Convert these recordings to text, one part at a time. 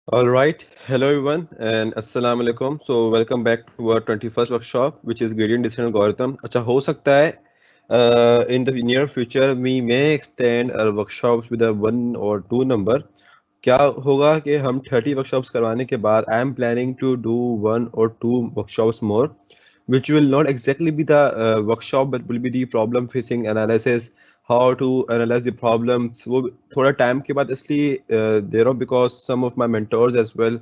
All right. Hello, everyone, and Assalamu alaikum. So, welcome back to our 21st workshop, which is Gradient Descent Algorithm. अच्छा हो सकता है in the near future we may extend our workshops with a one or two number. क्या होगा कि हम 30 workshops करवाने के बाद I am planning to do one or two workshops more, which will not exactly be the workshop, but will be the problem facing analysis, how to analyze the problems. वो थोड़ा time के बाद इसलिए दे रहा हूँ because some of my mentors as well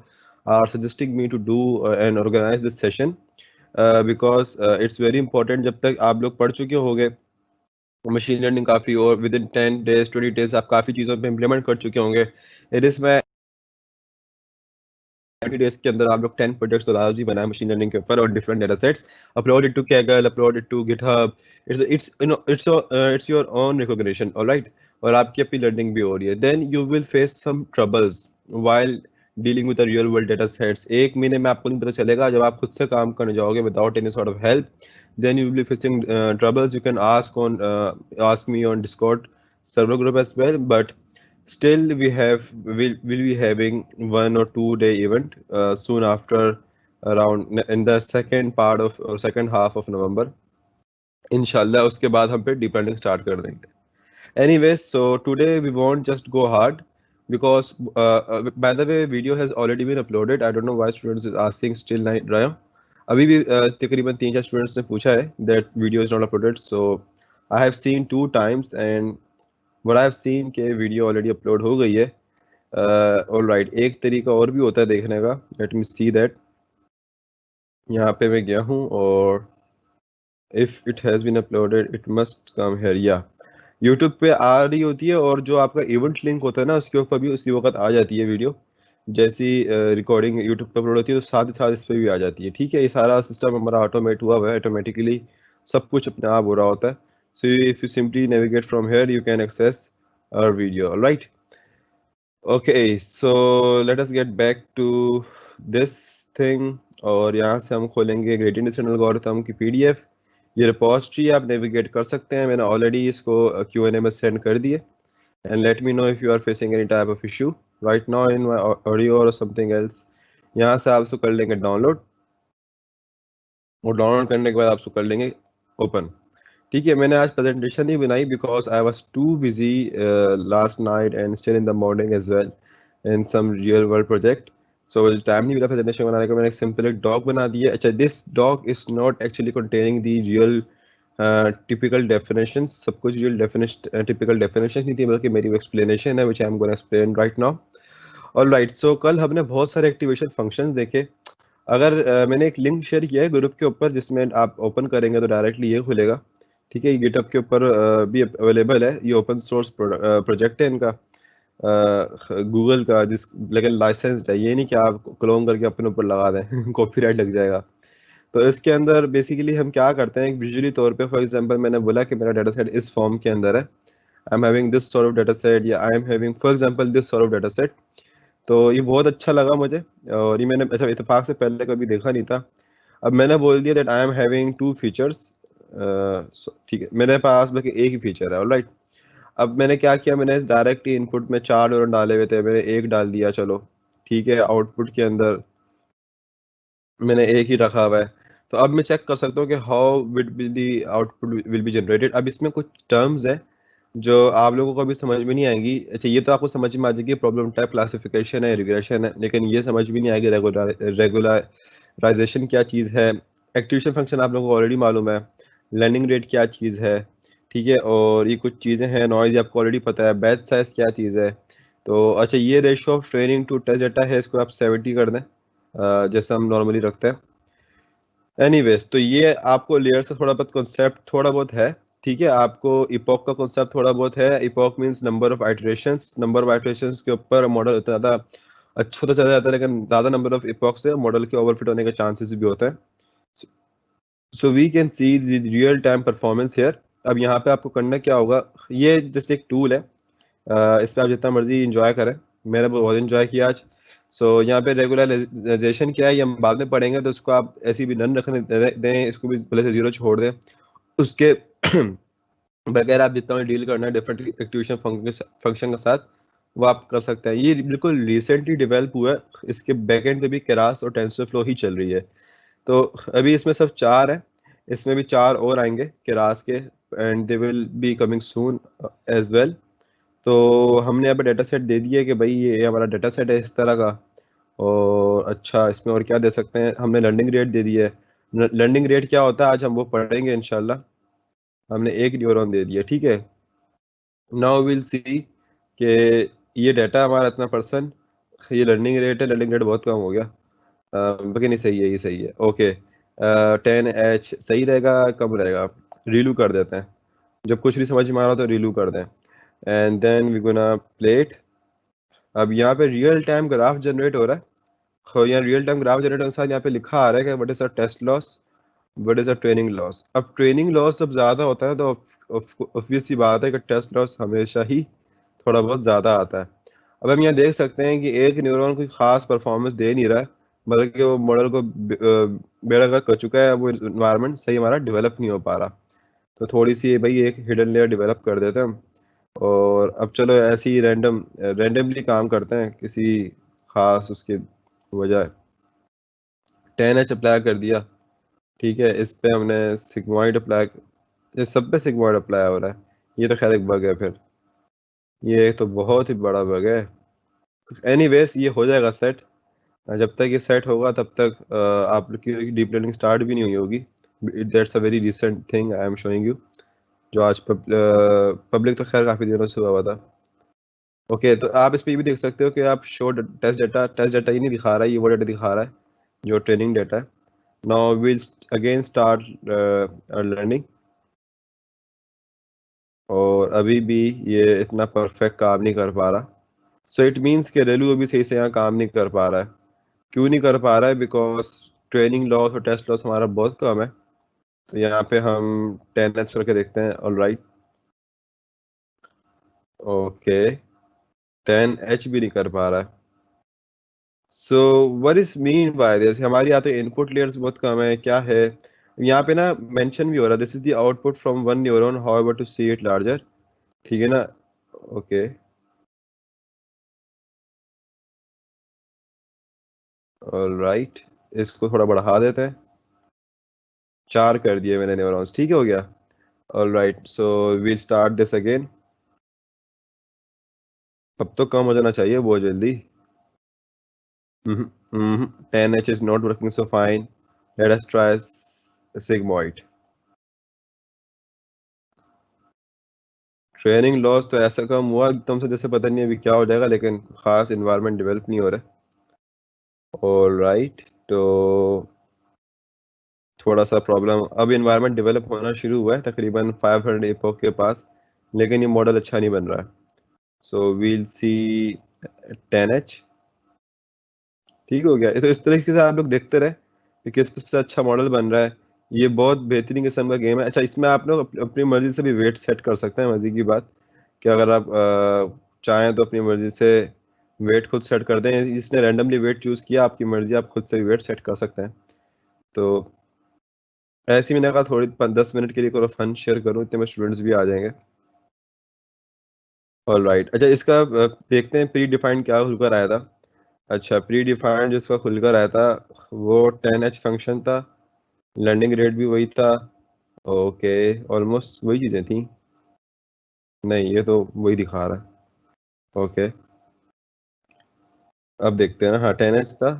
are suggesting me to do and organize this session because it's very important. जब तक आप लोग पढ़ चुके होंगे मशीन लर्निंग काफ़ी और विद इन 10 days 20 days आप काफ़ी चीज़ों पे इम्प्लीमेंट कर चुके होंगे. इट इज़ माई 30 days के अंदर आप लोग 10 प्रोजेक्ट्स जी बनाए मशीन लर्निंग के ऊपर और different data sets upload it to Kaggle, upload it to GitHub. It's your own recognition, alright. और आपकी अपनी लर्निंग भी हो रही है. Then you will face some troubles while dealing with real world data sets. 1 महीने में आपको नहीं पता चलेगा. जब आप खुद से काम करने जाओगे without any sort of help, then you will be facing troubles. You can ask me on Discord server group as well, but still will be having 1 or 2 day event soon after, around in the second part of or second half of November. Inshallah, उसके बाद हम पे deep learning start कर देंगे. Anyways, so today we won't just go hard because by the way video has already been uploaded. I don't know why students is asking still नहीं रहा. अभी भी तकरीबन 3-4 स्टूडेंट्स ने पूछा है that video is not uploaded. So I have seen 2 times and what I have seen कि video already upload हो गई है. All right, एक तरीका और भी होता है देखने का. Let me see that. यहाँ पे मैं गया हूँ और if it has been uploaded it must come here. Yeah. YouTube पे आ रही होती है और जो आपका इवेंट लिंक होता है ना उसके ऊपर भी उसी वक्त आ जाती है वीडियो. जैसी रिकॉर्डिंग यूट्यूब पे अपलोड होती है तो साथ ही साथ इस पे भी आ जाती है. ठीक है, ये सारा सिस्टम हमारा ऑटोमेट हुआ हुआ है. ऑटोमेटिकली सब कुछ अपने आप हो रहा होता है. So if you simply navigate from here you can access our video. Alright. Okay, so let us get back to this thing. और यहाँ से हम खोलेंगे ग्रेडिएंट डिसेंट एल्गोरिथम की पीडीएफ. ये रिपोजिटरी आप नेविगेट कर सकते हैं. मैंने ऑलरेडी इसको Q&A में सेंड कर दिए. And let me know if you are facing any type of issue right now in my audio और समथिंग एल्स. यहाँ से आप इसको कर लेंगे डाउनलोड और डाउनलोड करने के बाद आप इसको कर लेंगे ओपन. ठीक है, मैंने आज प्रेजेंटेशन नहीं बनाई because I was too busy last night and still in the morning as well in some real world project. So time नहीं मिला प्रेजेंटेशन बनाने का. मैंने एक सिंपल एक डॉक बना दिया. अच्छा, this doc is not actually containing the real typical definition. सब कुछ रियल डेफिनेशन टिपिकल डेफिनेशन नहीं थी बल्कि मेरी एक्सप्लेनेशन है which I am gonna explain right now. Alright, so कल हमने बहुत सारे एक्टिवेशन फंक्शंस देखे. अगर मैंने एक लिंक शेयर किया है ग्रुप के ऊपर जिसमें आप ओपन करेंगे तो डायरेक्टली ये खुलेगा. ठीक है, ये गिटहब के ऊपर भी अवेलेबल है. ये ओपन सोर्स प्रोजेक्ट है इनका गूगल का, जिस लेकिन लाइसेंस चाहिए नहीं कि आप क्लोन करके अपने ऊपर लगा दें कॉपीराइट लग जाएगा. तो इसके अंदर बेसिकली हम क्या करते हैं विजुअली तौर पे. फॉर एग्जांपल मैंने बोला कि मेरा डाटा सेट इस फॉर्म के अंदर है. I am having this sort of data set या I am having for example this sort of data set. तो ये बहुत अच्छा लगा मुझे और ये मैंने ऐसा इत्तेफाक से पहले कभी देखा नहीं था. अब मैंने बोल दिया that I am having 2 features. ठीक है, मेरे पास बल्कि एक ही फीचर है. ऑलराइट. अब मैंने क्या किया, मैंने इस डायरेक्ट इनपुट में 4 डॉलर डाले हुए थे, मैंने एक डाल दिया. चलो ठीक है, आउटपुट के अंदर मैंने एक ही रखा हुआ है. तो अब मैं चेक कर सकता हूँ कि how will be the output will be generated. अब इसमें कुछ टर्म्स है जो आप लोगों को अभी समझ में नहीं आएंगी. अच्छा, ये तो आपको समझ में आ जाएगी प्रॉब्लम टाइप क्लासिफिकेशन है, रिग्रेशन है, लेकिन ये समझ में नहीं आएगी रेगुलराइजेशन क्या चीज़ है. एक्टिवेशन फंक्शन आप लोगों को ऑलरेडी मालूम है. लर्निंग रेट क्या चीज़ है. ठीक है, और ये कुछ चीज़ें हैं. नॉइज आपको ऑलरेडी पता है. बैच साइज क्या चीज़ है. तो अच्छा, ये ratio of training to test data है, इसको आप 70 कर दें जैसा हम नॉर्मली रखते हैं. एनीवेज, तो ये आपको लेयर से थोड़ा बहुत कॉन्सेप्ट थोड़ा बहुत है. ठीक है, आपको इपॉक का कॉन्सेप्ट थोड़ा बहुत है. Epoch means number of iterations. Number of iterations के ऊपर मॉडल इतना ज़्यादा अच्छा तो चला जाता है, लेकिन ज़्यादा नंबर ऑफ इपॉक से मॉडल के ओवरफिट होने के चांसेस भी होते हैं. So we can see the real time performance here. अब यहाँ पे आपको करना क्या होगा, ये जस्ट एक टूल है. इस पर आप जितना मर्जी इंजॉय करें. मैंने बहुत इंजॉय किया आज. सो यहाँ पे रेगुलराइजेशन क्या है ये हम बाद में पढ़ेंगे. तो इसको आप ऐसी भी नन रखने दें, इसको भी पहले से 0 छोड़ दें. उसके बगैर आप जितना डील करना है डिफरेंट एक्टिवेशन फंक्शन के साथ वो आप कर सकते हैं। ये बिल्कुल रिसेंटली डेवलप हुआ है, इसके बैकएंड पे भी केरास और टेंसरफ्लो ही चल रही है। तो अभी इसमें सब 4 है, इसमें भी 4 और आएंगे केरास के, and they will be coming soon as well. तो हमने यहाँ पे डाटा सेट दे दिया कि भाई ये हमारा डाटा सेट है इस तरह का। और अच्छा, इसमें और क्या दे सकते हैं, हमने लर्निंग रेट दे दी है। लर्निंग रेट क्या होता है आज हम वो पढ़ेंगे इंशाल्लाह। हमने एक न्यूरॉन दे दिया, ठीक है। नाउ विल सी कि ये डाटा हमारा इतना परसेंट, ये लर्निंग रेट है, लर्निंग रेट बहुत कम हो गया। बाकी नहीं, सही है, ये सही है, ओके। 10H सही रहेगा, कम रहेगा? रीलू कर देते हैं, जब कुछ नहीं समझ में आ रहा तो रीलू कर दें, and then we gonna play it. अब यहाँ पे रियल टाइम ग्राफ जनरेट हो रहा है। और यहाँ रियल टाइम ग्राफ जनरेट होने के साथ यहाँ पे लिखा आ रहा है कि what is a test loss, what is a training loss. अब ट्रेनिंग लॉस जब ज़्यादा होता है तो ऑब्वियस सी बात है कि टेस्ट लॉस हमेशा ही थोड़ा बहुत ज़्यादा आता है। अब हम यहाँ देख सकते हैं कि एक न्यूरॉन कोई खास परफॉर्मेंस दे नहीं रहा है, बल्कि वो मॉडल को बेड़ा गर्क कर चुका है, वो इन्वायरमेंट सही हमारा डेवलप नहीं हो पा रहा। तो थोड़ी सी भाई एक हिडन लेयर डेवलप कर देते हैं हम। और अब चलो ऐसे ही रैंडमली काम करते हैं किसी खास उसके बजाय। 10H अप्लाई कर दिया, ठीक है। इस पे हमने सिग्मॉइड अप्लाई, ये सब पे सिग्मॉइड अप्लाई हो रहा है। ये तो खैर एक बग है फिर, ये तो बहुत ही बड़ा बग है। एनीवेज ये हो जाएगा सेट। जब तक ये सेट होगा तब तक आप लोग की डीप लर्निंग स्टार्ट भी नहीं हुई होगी। That's a very recent thing I am showing you, जो आज पब्लिक तो खैर काफ़ी दिनों से हुआ था। ओके, तो आप इस पे ये भी देख सकते हो कि आप शो टेस्ट डाटा ही नहीं दिखा रहा है, ये वो डाटा दिखा रहा है जो ट्रेनिंग डाटा है। Now will again start learning. और अभी भी ये इतना परफेक्ट काम नहीं कर पा रहा। सो इट मीन्स कि रेलू अभी सही से यहाँ काम नहीं कर पा रहा है। क्यों नहीं कर पा रहा है? बिकॉज ट्रेनिंग लॉस और टेस्ट लॉस हमारा बहुत कम है। तो यहाँ पे हम 10H करके देखते हैं, ऑल राइट। ओके, 10H भी नहीं कर पा रहा है। So what is mean by this? हमारी यहाँ तो इनपुट लेयर्स बहुत कम है, क्या है? यहाँ पे ना मेंशन भी हो रहा है, this is the output from one neuron, however to see it larger, ठीक है ना? ओके, ऑल राइट, इसको थोड़ा बढ़ा देते हैं। 4 कर दिए मैंने न्यूरॉन्स, ठीक है, हो गया। All right, so we'll start this again. अब तो कम हो जाना चाहिए बहुत जल्दी। 10H is not working so fine. Let us try sigmoid. Training loss तो ऐसा कम हुआ एकदम से जैसे पता नहीं अभी क्या हो जाएगा, लेकिन खास इन्वायरमेंट डेवलप नहीं हो रहा है। ऑल राइट, तो थोड़ा सा प्रॉब्लम, अब इन्वायरमेंट डेवलप होना शुरू हुआ है तकरीबन 500 एपोक के पास, लेकिन ये मॉडल अच्छा नहीं बन रहा है। सो वील सी 10H, ठीक हो गया। तो इस तरीके से आप लोग देखते रहे कि किस किस से अच्छा मॉडल बन रहा है। ये बहुत बेहतरीन किस्म का गेम है। अच्छा, इसमें आप लोग अपनी मर्जी से भी वेट सेट कर सकते हैं, मर्जी की बात कि अगर आप चाहें तो अपनी मर्जी से वेट खुद सेट कर दें। इसने रैंडमली वेट चूज किया, आपकी मर्जी, आप खुद से भी वेट सेट कर सकते हैं। तो ऐसे ही मैंने कहा थोड़ी 10 मिनट के लिए कोई फन शेयर करूं, इतने में स्टूडेंट्स भी आ जाएंगे। ऑल राइट, अच्छा इसका देखते हैं प्री डिफाइंड क्या खुलकर आया था। अच्छा, प्री डिफाइंड जिसका खुलकर आया था वो 10H फंक्शन था, लर्निंग रेट भी वही था। ओके, ऑलमोस्ट वही चीज़ें थी। नहीं, ये तो वही दिखा रहा है। ओके, अब देखते हैं ना। हाँ, 10H था,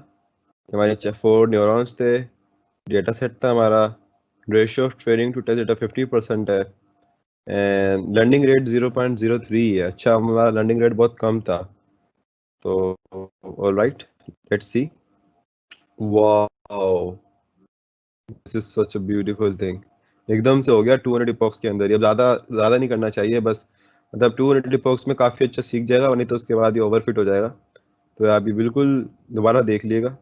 हमारे 4 न्यूरॉन्स थे, डेटा सेट था हमारा, ratio of training to test data 50% है, एंड लर्निंग रेट 0.03 है। अच्छा, हमारा लर्निंग रेट बहुत कम था। तो all right, let's see. Wow, this is such a beautiful thing. एकदम से हो गया 200 इपॉक्स के अंदर ही। अब ज़्यादा ज़्यादा नहीं करना चाहिए, बस मतलब 200 इपॉक्स में काफ़ी अच्छा सीख जाएगा, और नहीं तो उसके बाद ये ओवरफिट हो जाएगा। तो आप ये बिल्कुल दोबारा देख लिएगा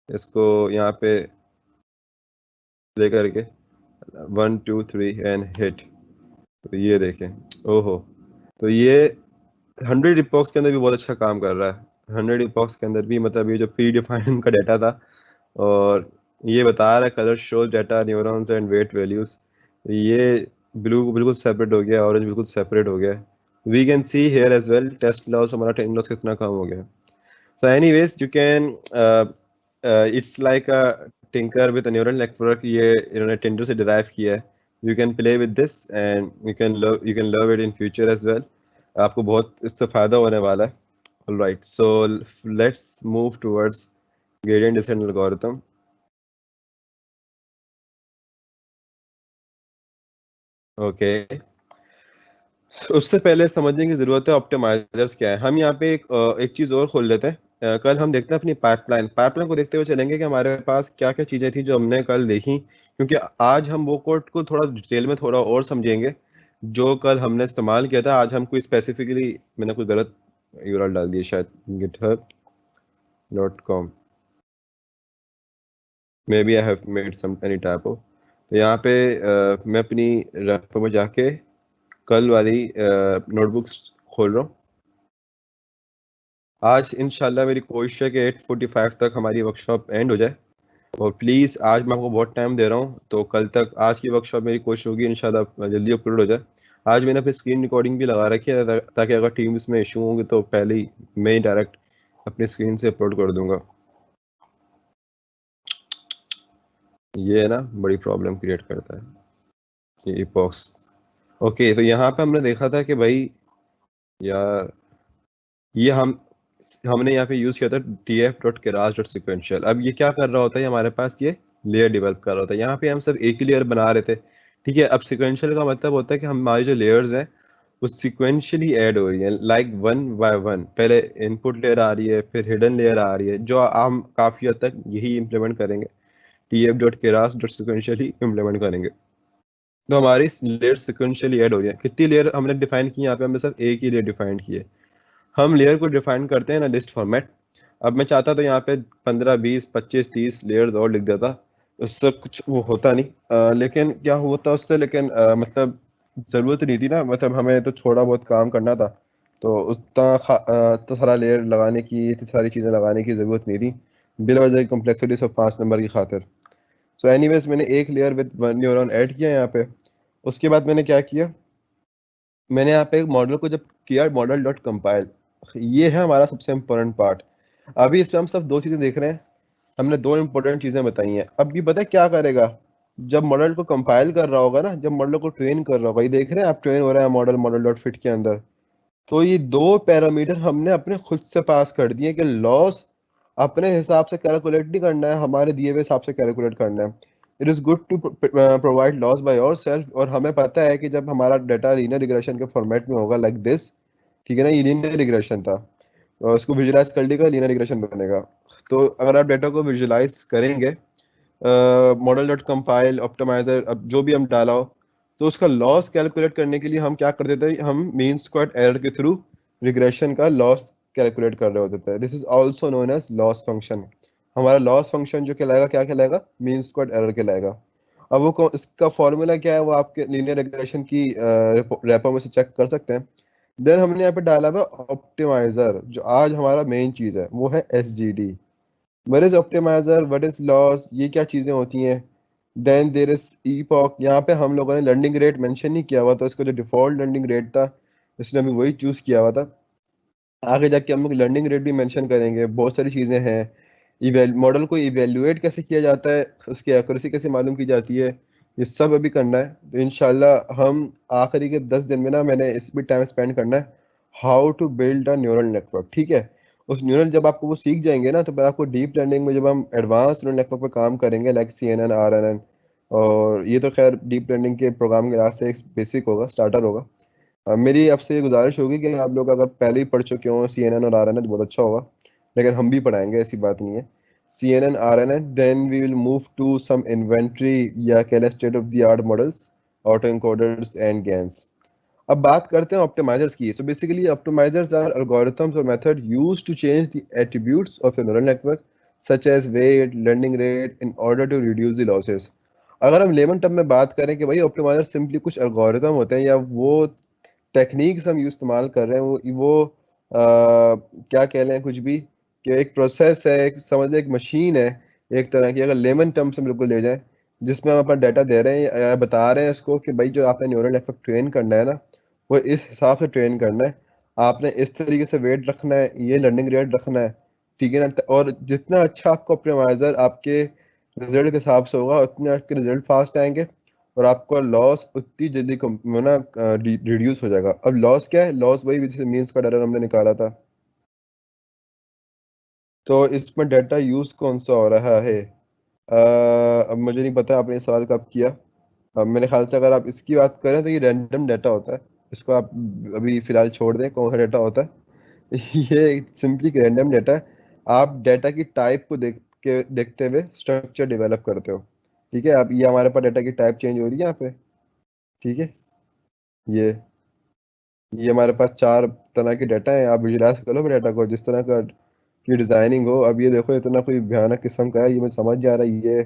इसको, यहाँ पे लेकर के 1 2 3 एंड हिट। तो ये देखें, ओहो। तो ये 100 इपॉक्स के अंदर भी बहुत अच्छा काम कर रहा है। 100 इपॉक्स के अंदर भी, मतलब ये जो प्री डिफाइंड का डाटा था, और ये बता रहा है colour shows data neurons and weight values. ये ब्लू बिल्कुल सेपरेट हो गया, ऑरेंज बिल्कुल सेपरेट हो गया। We can see here as well test loss, हमारा ट्रेनिंग लॉस कितना कम हो गया. So anyways, you can it's like a tinker with a neural network. ये इन्होंने Tinder से derive किया है. You can play with this and you can love it in future as well. आपको बहुत इससे फायदा होने वाला है. All right. So let's move towards gradient descent algorithm. Okay. उससे पहले समझने की जरूरत है ऑप्टिमाइजर्स क्या है. हम यहाँ पे एक चीज और खोल लेते हैं. कल हम देखते हैं अपनी पाइपलाइन को देखते हुए चलेंगे कि हमारे पास क्या क्या चीजें थी जो हमने कल देखी, क्योंकि आज हम वो कोड को थोड़ा डिटेल में थोड़ा और समझेंगे जो कल हमने इस्तेमाल किया था. आज हम कोई स्पेसिफिकली, मैंने कोई गलत यूआरएल डाल दिया शायद, github.com, maybe I have made some any typo. तो यहाँ पे मैं अपनी रेपो में जाके कल वाली नोटबुक्स खोल रहा हूँ. आज इंशाल्लाह मेरी कोशिश है कि 8:45 तक हमारी वर्कशॉप एंड हो जाए. और प्लीज़ आज मैं आपको बहुत टाइम दे रहा हूँ, तो कल तक आज की वर्कशॉप मेरी कोशिश होगी इंशाल्लाह जल्दी अपलोड हो जाए. आज मैंने अपनी स्क्रीन रिकॉर्डिंग भी लगा रखी है ताकि अगर टीम्स में इशू होंगे तो पहले ही मैं ही डायरेक्ट अपनी स्क्रीन से अपलोड कर दूंगा. ये है ना, बड़ी प्रॉब्लम क्रिएट करता है ये इपॉक्स. ओके, तो यहाँ पे हमने देखा था कि भाई यार ये हमने यहाँ पे यूज किया था tf.keras.sequential. अब ये क्या कर रहा होता है, हमारे पास ये लेयर डेवलप कर रहा होता है. यहाँ पे हम सब एक ही लेयर बना रहे थे, ठीक है. अब सिक्वेंशियल का मतलब होता है कि हमारी जो लेयर्स हैं वो सिक्वेंशियली ऐड हो रही है, लाइक वन बाय वन. पहले इनपुट लेयर आ रही है, फिर हिडन लेयर आ रही है, जो हम काफी हद तक यही इम्प्लीमेंट करेंगे, tf.keras.sequential ही इम्प्लीमेंट करेंगे. तो हमारी लेयर सिक्वेंशियली ऐड हो रही है. कितनी लेयर हमने डिफाइन की यहाँ पे, हमने सिर्फ एक ही लेयर डिफाइन की है. हम लेयर को डिफाइन करते हैं ना लिस्ट फॉर्मेट. अब मैं चाहता तो यहाँ पे 15 20 25 30 लेयर्स और लिख देता, उससे कुछ वो होता नहीं. लेकिन क्या होता उससे, लेकिन मतलब जरूरत नहीं थी ना, मतलब हमें तो थोड़ा बहुत काम करना था, तो उतना तो सारा लेयर लगाने की, इतनी सारी चीज़ें लगाने की ज़रूरत नहीं थी बिला वजह की कॉम्प्लेक्सिटी सिर्फ 5 नंबर की खातिर. सो एनीवेज, मैंने एक layer with one neuron add किया यहाँ पे. उसके बाद मैंने क्या किया, मैंने यहाँ पे एक मॉडल को जब किया, मॉडल डॉट कंपाइल, ये है हमारा सबसे इम्पोर्टेंट पार्ट. अभी इसमें हम सिर्फ दो चीजें देख रहे हैं, हमने दो इम्पोर्टेंट चीजें बताई हैं. अब ये पता है क्या करेगा, जब मॉडल को कंपाइल कर रहा होगा ना, जब मॉडल को ट्रेन कर रहा होगा, ये देख रहे हैं आप, ट्रेन हो रहा है मॉडल मॉडल डॉट फिट के अंदर. तो ये दो पैरामीटर हमने अपने खुद से पास कर दिए कि लॉस अपने हिसाब से कैलकुलेट नहीं करना है, हमारे दिए हुए हिसाब से कैलकुलेट करना है. It is good to provide loss by yourself. और हमें पता है कि जब हमारा डाटा लीनियर रिग्रेशन के फॉर्मेट में होगा लाइक दिस, ठीक है ना, ये लीनियर रिग्रेशन था, और उसको विजुलाइज कर लेगा, लीनियर रिग्रेशन बनेगा. तो अगर आप डाटा को विजुलाइज करेंगे मॉडल डॉट कंपाइल ऑप्टिमाइजर, अब जो भी हम डाला हो, तो उसका लॉस कैलकुलेट करने के लिए हम क्या कर देते हैं, हम मीन स्क्वायर्ड एरर के थ्रू रिग्रेशन का लॉस कैलकुलेट कर रहे होते हैं. This is also known as loss function. हमारा लॉस फंक्शन जो कहलाएगा, क्या कहलाएगा, मीन स्क्वायर्ड एरर कहलाएगा. अब वो इसका फॉर्मूला क्या है, वो आपके लीनियर रिग्रेशन की रेपो में से चेक कर सकते हैं. देन हमने यहाँ पे डाला हुआ ऑप्टिमाइजर, जो आज हमारा मेन चीज है, वो है SGD. What is optimiser, what is loss, ये क्या चीजें होती हैं. Then there is epoch. यहाँ पे हम लोगों ने लर्निंग रेट मेंशन नहीं किया हुआ, तो इसका जो डिफॉल्ट लर्निंग रेट था इसने अभी वही चूज किया हुआ था. आगे जाके हम लोग लर्निंग रेट भी मेंशन करेंगे. बहुत सारी चीजें हैं. मॉडल को इवेल्युएट कैसे किया जाता है, उसकी एक्यूरेसी कैसे मालूम की जाती है, ये सब अभी करना है. तो इंशाल्लाह हम आखिरी के 10 दिन में ना, मैंने इस भी टाइम स्पेंड करना है how to build a neural network, ठीक है. उस न्यूरल जब आपको वो सीख जाएंगे ना, तो फिर आपको डीप लर्निंग में जब हम एडवांस न्यूरल नेटवर्क पे काम करेंगे लाइक CNN, RNN, और ये तो खैर डीप लर्निंग के प्रोग्राम के रास्ते एक बेसिक होगा, स्टार्टर होगा. मेरी आपसे गुजारिश होगी कि आप लोग अगर पहले ही पढ़ चुके हो CNN और RNN तो बहुत अच्छा होगा, लेकिन हम भी पढ़ाएंगे, ऐसी बात नहीं है. CNN RNN, then we will move to some inventory या कह state of the art models, auto encoders and GANs. अब बात करते हैं ऑप्टिमाइजर्स की. So basically optimisers are algorithms और method used to change the attributes of a neural network such as weight, learning rate, in order to reduce the losses. अगर हम lemon term में बात करें कि भाई ऑप्टिमाइजर सिंपली कुछ एल्गोरिथम होते हैं, या वो टेक्निक्स हम इस्तेमाल कर रहे हैं, वो क्या कह लें कुछ भी, कि एक प्रोसेस है, एक समझ लें एक मशीन है एक तरह की, अगर लेमन टर्म्स में बिल्कुल ले जाए, जिसमें हम अपना डाटा दे रहे हैं या बता रहे हैं इसको कि भाई जो आपने न्यूरल नेटवर्क ट्रेन करना है ना, वो इस हिसाब से ट्रेन करना है। आपने इस तरीके से वेट रखना है, ये लर्निंग रेट रखना है, ठीक है ना। और जितना अच्छा आपका ऑप्टिमाइजर आपके रिजल्ट के हिसाब से होगा, उतने आपके रिजल्ट फास्ट आएंगे और आपका लॉस उतनी जल्दी ना रिड्यूस हो जाएगा। अब लॉस क्या है? लॉस वही जैसे मीन्स का एरर हमने निकाला था। तो इसमें डाटा यूज कौन सा हो रहा है? अब मुझे नहीं पता आपने ये सवाल कब किया। अब मेरे ख्याल से अगर आप इसकी बात करें तो ये रैंडम डाटा होता है। इसको आप अभी फिलहाल छोड़ दें, कौन सा डाटा होता है। ये सिंपली रैंडम डाटा है। आप डाटा की टाइप को देखते हुए स्ट्रक्चर डेवलप करते हो, ठीक है। अब ये हमारे पास डाटा की टाइप चेंज हो रही है यहाँ पे, ठीक है। ये ये हमारे पास चार तरह के डाटा है। आप विजुलाइज करो डाटा को जिस तरह का की डिजाइनिंग हो। अब ये देखो इतना कोई भयानक किस्म का है, ये मुझे समझ जा रहा है ये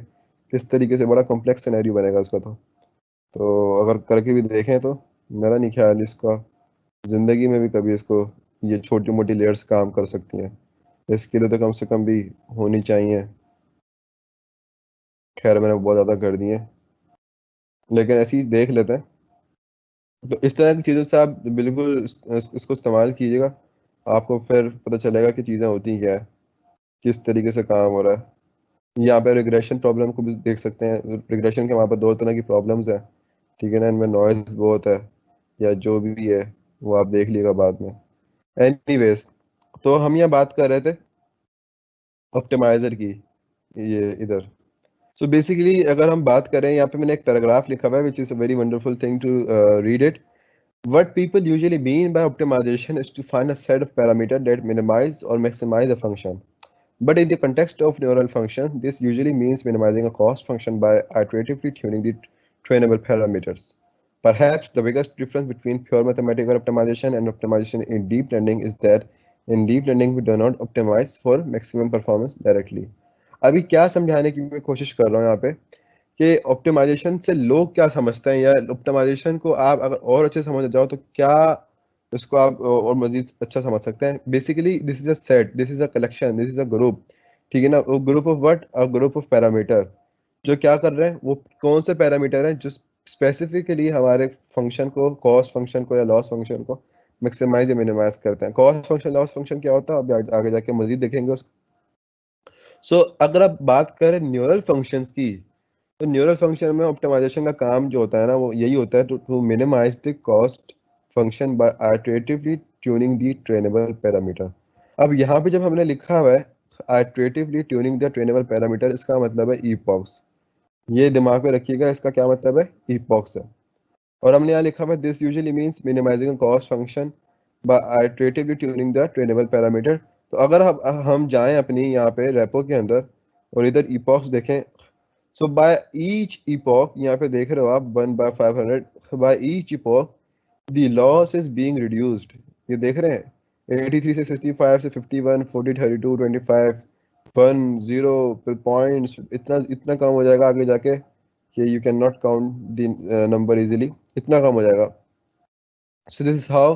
किस तरीके से बड़ा कॉम्प्लेक्स सिनेरियो बनेगा उसका। तो अगर करके भी देखें तो मेरा नहीं ख्याल इसका जिंदगी में भी कभी इसको ये छोटी मोटी लेयर्स काम कर सकती हैं। इसके लिए तो कम से कम भी होनी चाहिए। खैर मैंने बहुत ज़्यादा कर दी है, लेकिन ऐसे ही देख लेते हैं। तो इस तरह की चीज़ों से आप बिल्कुल इसको इस्तेमाल कीजिएगा। आपको फिर पता चलेगा कि चीज़ें होती क्या है, किस तरीके से काम हो रहा है। यहाँ पे रिग्रेशन प्रॉब्लम को भी देख सकते हैं। रिग्रेशन के वहाँ पर दो तरह की प्रॉब्लम्स हैं, ठीक है ना। इनमें नॉइज बहुत है या जो भी है वो आप देख लीजिएगा बाद में। एनीवेज, तो हम यहाँ बात कर रहे थे ऑप्टिमाइजर की, ये इधर। सो बेसिकली अगर हम बात करें, यहाँ पे मैंने एक पैराग्राफ लिखा हुआ है which is a very wonderful thing to read it. What people usually mean by optimization is to find a set of parameters that minimize or maximize a function. But in the context of neural function, this usually means minimizing a cost function by iteratively tuning the trainable parameters. Perhaps the biggest difference between pure mathematical optimization and optimization in deep learning is that in deep learning we do not optimize for maximum performance directly. अभी क्या समझाने की मैं कोशिश कर रहा हूँ यहाँ पे कि ऑप्टिमाइजेशन से लोग क्या समझते हैं, या ऑप्टिमाइजेशन को आप अगर और अच्छे समझ जाओ तो क्या इसको आप और मजीद अच्छा समझ सकते हैं। Basically this is a set, this is a collection, this is a group, ठीक है ना। वो group of what? A group of parameter जो क्या कर रहे हैं, वो कौन से पैरामीटर हैं जो स्पेसिफिकली हमारे फंक्शन को, कॉस्ट फंक्शन को या लॉस फंक्शन को मैक्सिमाइज या मिनिमाइज करते हैं। कॉस्ट फंक्शन, लॉस फंक्शन क्या होता है अभी आगे जाके मजीद देखेंगे उसको। सो अगर आप बात करें न्यूरल फंक्शंस की, तो न्यूरल फंक्शन में ऑप्टिमाइजेशन का काम जो होता है ना, वो यही होता है to minimise the cost function by iteratively tuning the trainable parameter. अब यहाँ पे जब हमने लिखा हुआ है iteratively tuning the trainable parameter, इसका मतलब है ईपॉक्स। ये दिमाग में रखिएगा, इसका क्या मतलब है? ईपॉक्स है। और हमने यहाँ लिखा हुआ है this usually means minimising cost function by iteratively tuning the trainable parameter. तो अगर हम जाएं अपनी यहाँ पे रेपो के अंदर और इधर ईपॉक्स देखें, सो बाय ईच इपॉक, यहाँ पे देख रहे हो आप 1/500, by each epoch the loss is being reduced. ये देख रहे हैं 83 से 65 से 51 40 32 25 1 0 पॉइंट्स, इतना इतना कम हो जाएगा आगे जाके कि you can not count the number easily, इतना कम हो जाएगा। So this is how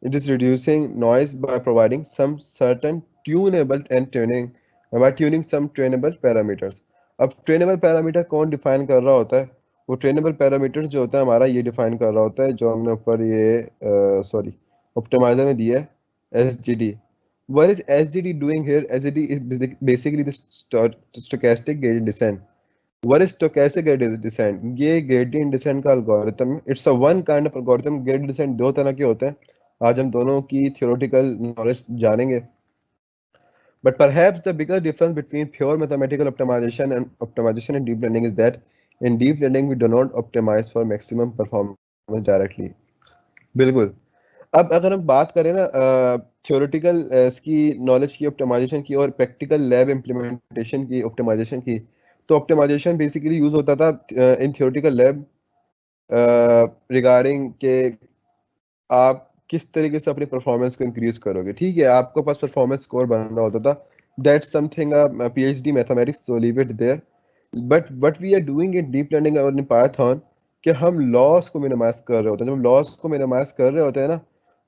it is reducing noise by providing some certain tunable and tuning by tuning some trainable parameters. अब ट्रेनेबल पैरामीटर कौन डिफाइन कर रहा होता है? वो ट्रेनेबल पैरामीटर जो होता है हमारा ये डिफाइन कर रहा होता है जो हमने ऊपर ये सॉरी ऑप्टिमाइजर में दिया है, S G D. What is SGD doing here? SGD is basically the stochastic gradient descent. What is stochastic gradient descent? ये gradient descent का algorithm है। It's a one kind of algorithm. Gradient descent दो तरह के होते हैं। आज हम दोनों की theoretical knowledge जानेंगे। But perhaps the bigger difference between pure mathematical optimization and optimization in deep learning is that in deep learning we do not optimize for maximum performance directly. बिल्कुल। अब अगर हम बात करें ना थियोरेटिकल इसकी नॉलेज की ऑप्टिमाइजेशन की और प्रैक्टिकल लैब इम्प्लीमेंटेशन की ऑप्टिमाइजेशन की, तो ऑप्टिमाइजेशन बेसिकली यूज होता था इन थियोरेटिकल लैब रिगार्डिंग के आप किस तरीके से अपनी परफॉर्मेंस को इंक्रीज करोगे, ठीक है। आपके पास परफॉर्मेंस स्कोर बन रहा होता था, that's something PhD mathematics, so leave it there. But what we are doing in deep learning और इन पाइथन कि हम लॉस को मिनिमाइज कर रहे होते हैं। जब लॉस को मिनिमाइज कर रहे होते हैं ना,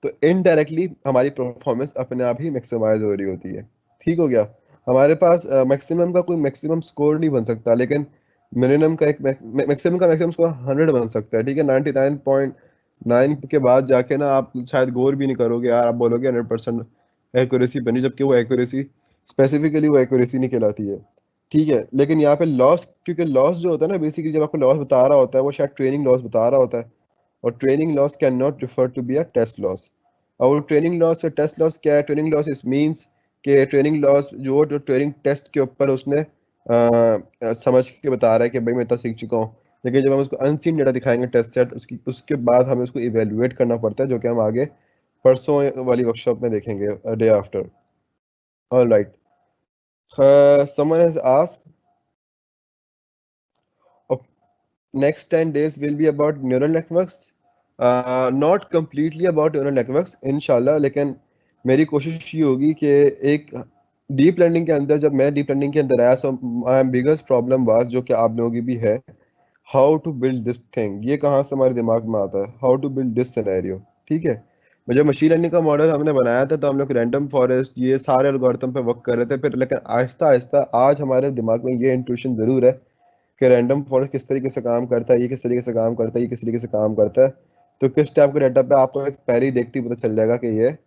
तो इनडायरेक्टली हमारी परफॉर्मेंस अपने आप ही मैक्सिमाइज हो रही होती है, ठीक हो गया। हमारे पास मैक्सिमम का कोई मैक्सिमम स्कोर नहीं बन सकता, लेकिन मिनिमम का एक मैक्सिमम का मैक्सिमम स्कोर 100 बन सकता है, ठीक है। 9 के बाद जाके ना आप शायद गौर भी नहीं करोगे यार, आप बोलोगे 100% एक्यूरेसी बनी, जबकि वो एक्यूरेसी स्पेसिफिकली वो एक्यूरेसी नहीं कहलाती है। ठीक है, लेकिन यहाँ पे लॉस, क्योंकि लॉस जो होता है ना बेसिकली जब आपको लॉस बता रहा होता है वो शायद ट्रेनिंग लॉस बता रहा होता है, और training loss can not refer to be a test loss. और ट्रेनिंग लॉस और टेस्ट लॉस क्या है? ट्रेनिंग लॉस इस मींस कि ट्रेनिंग लॉस जो जो ट्रेनिंग टेस्ट के ऊपर उसने समझ के बता रहा है कि भाई मैं इतना सीख चुका हूँ, लेकिन जब हम उसको अनसीन डेटा दिखाएंगे टेस्ट सेट उसकी, उसके बाद हमें उसको इवेलुएट करना पड़ता है, जो कि हम आगे परसों वाली वर्कशॉप में देखेंगे, day after. All right, someone has asked, next 10 days will be about neural networks, not completely about neural networks इंशाल्लाह, लेकिन मेरी कोशिश ये होगी कि एक डीप लर्निंग के अंदर, जब मैं डीप लर्निंग के अंदर आया, so my biggest problem was, जो कि आप लोगों की भी है, how to build this thing. ये कहाँ से हमारे दिमाग में आता है, how to build this scenario. ठीक है, जब मशीन लर्निंग का मॉडल हमने बनाया था तो हम लोग रैंडम फॉरेस्ट ये सारे एल्गोरिथम पे वर्क कर रहे थे, फिर लेकिन आहिस्ता आहिस्ता आज हमारे दिमाग में ये इंट्यूशन जरूर है कि रैंडम फॉरेस्ट किस तरीके से काम करता है, ये किस तरीके से काम करता है, ये किस तरीके से काम करता है। तो किस टाइप के डाटा पे आपको एक पहले ही देखते ही पता चल जाएगा कि ये,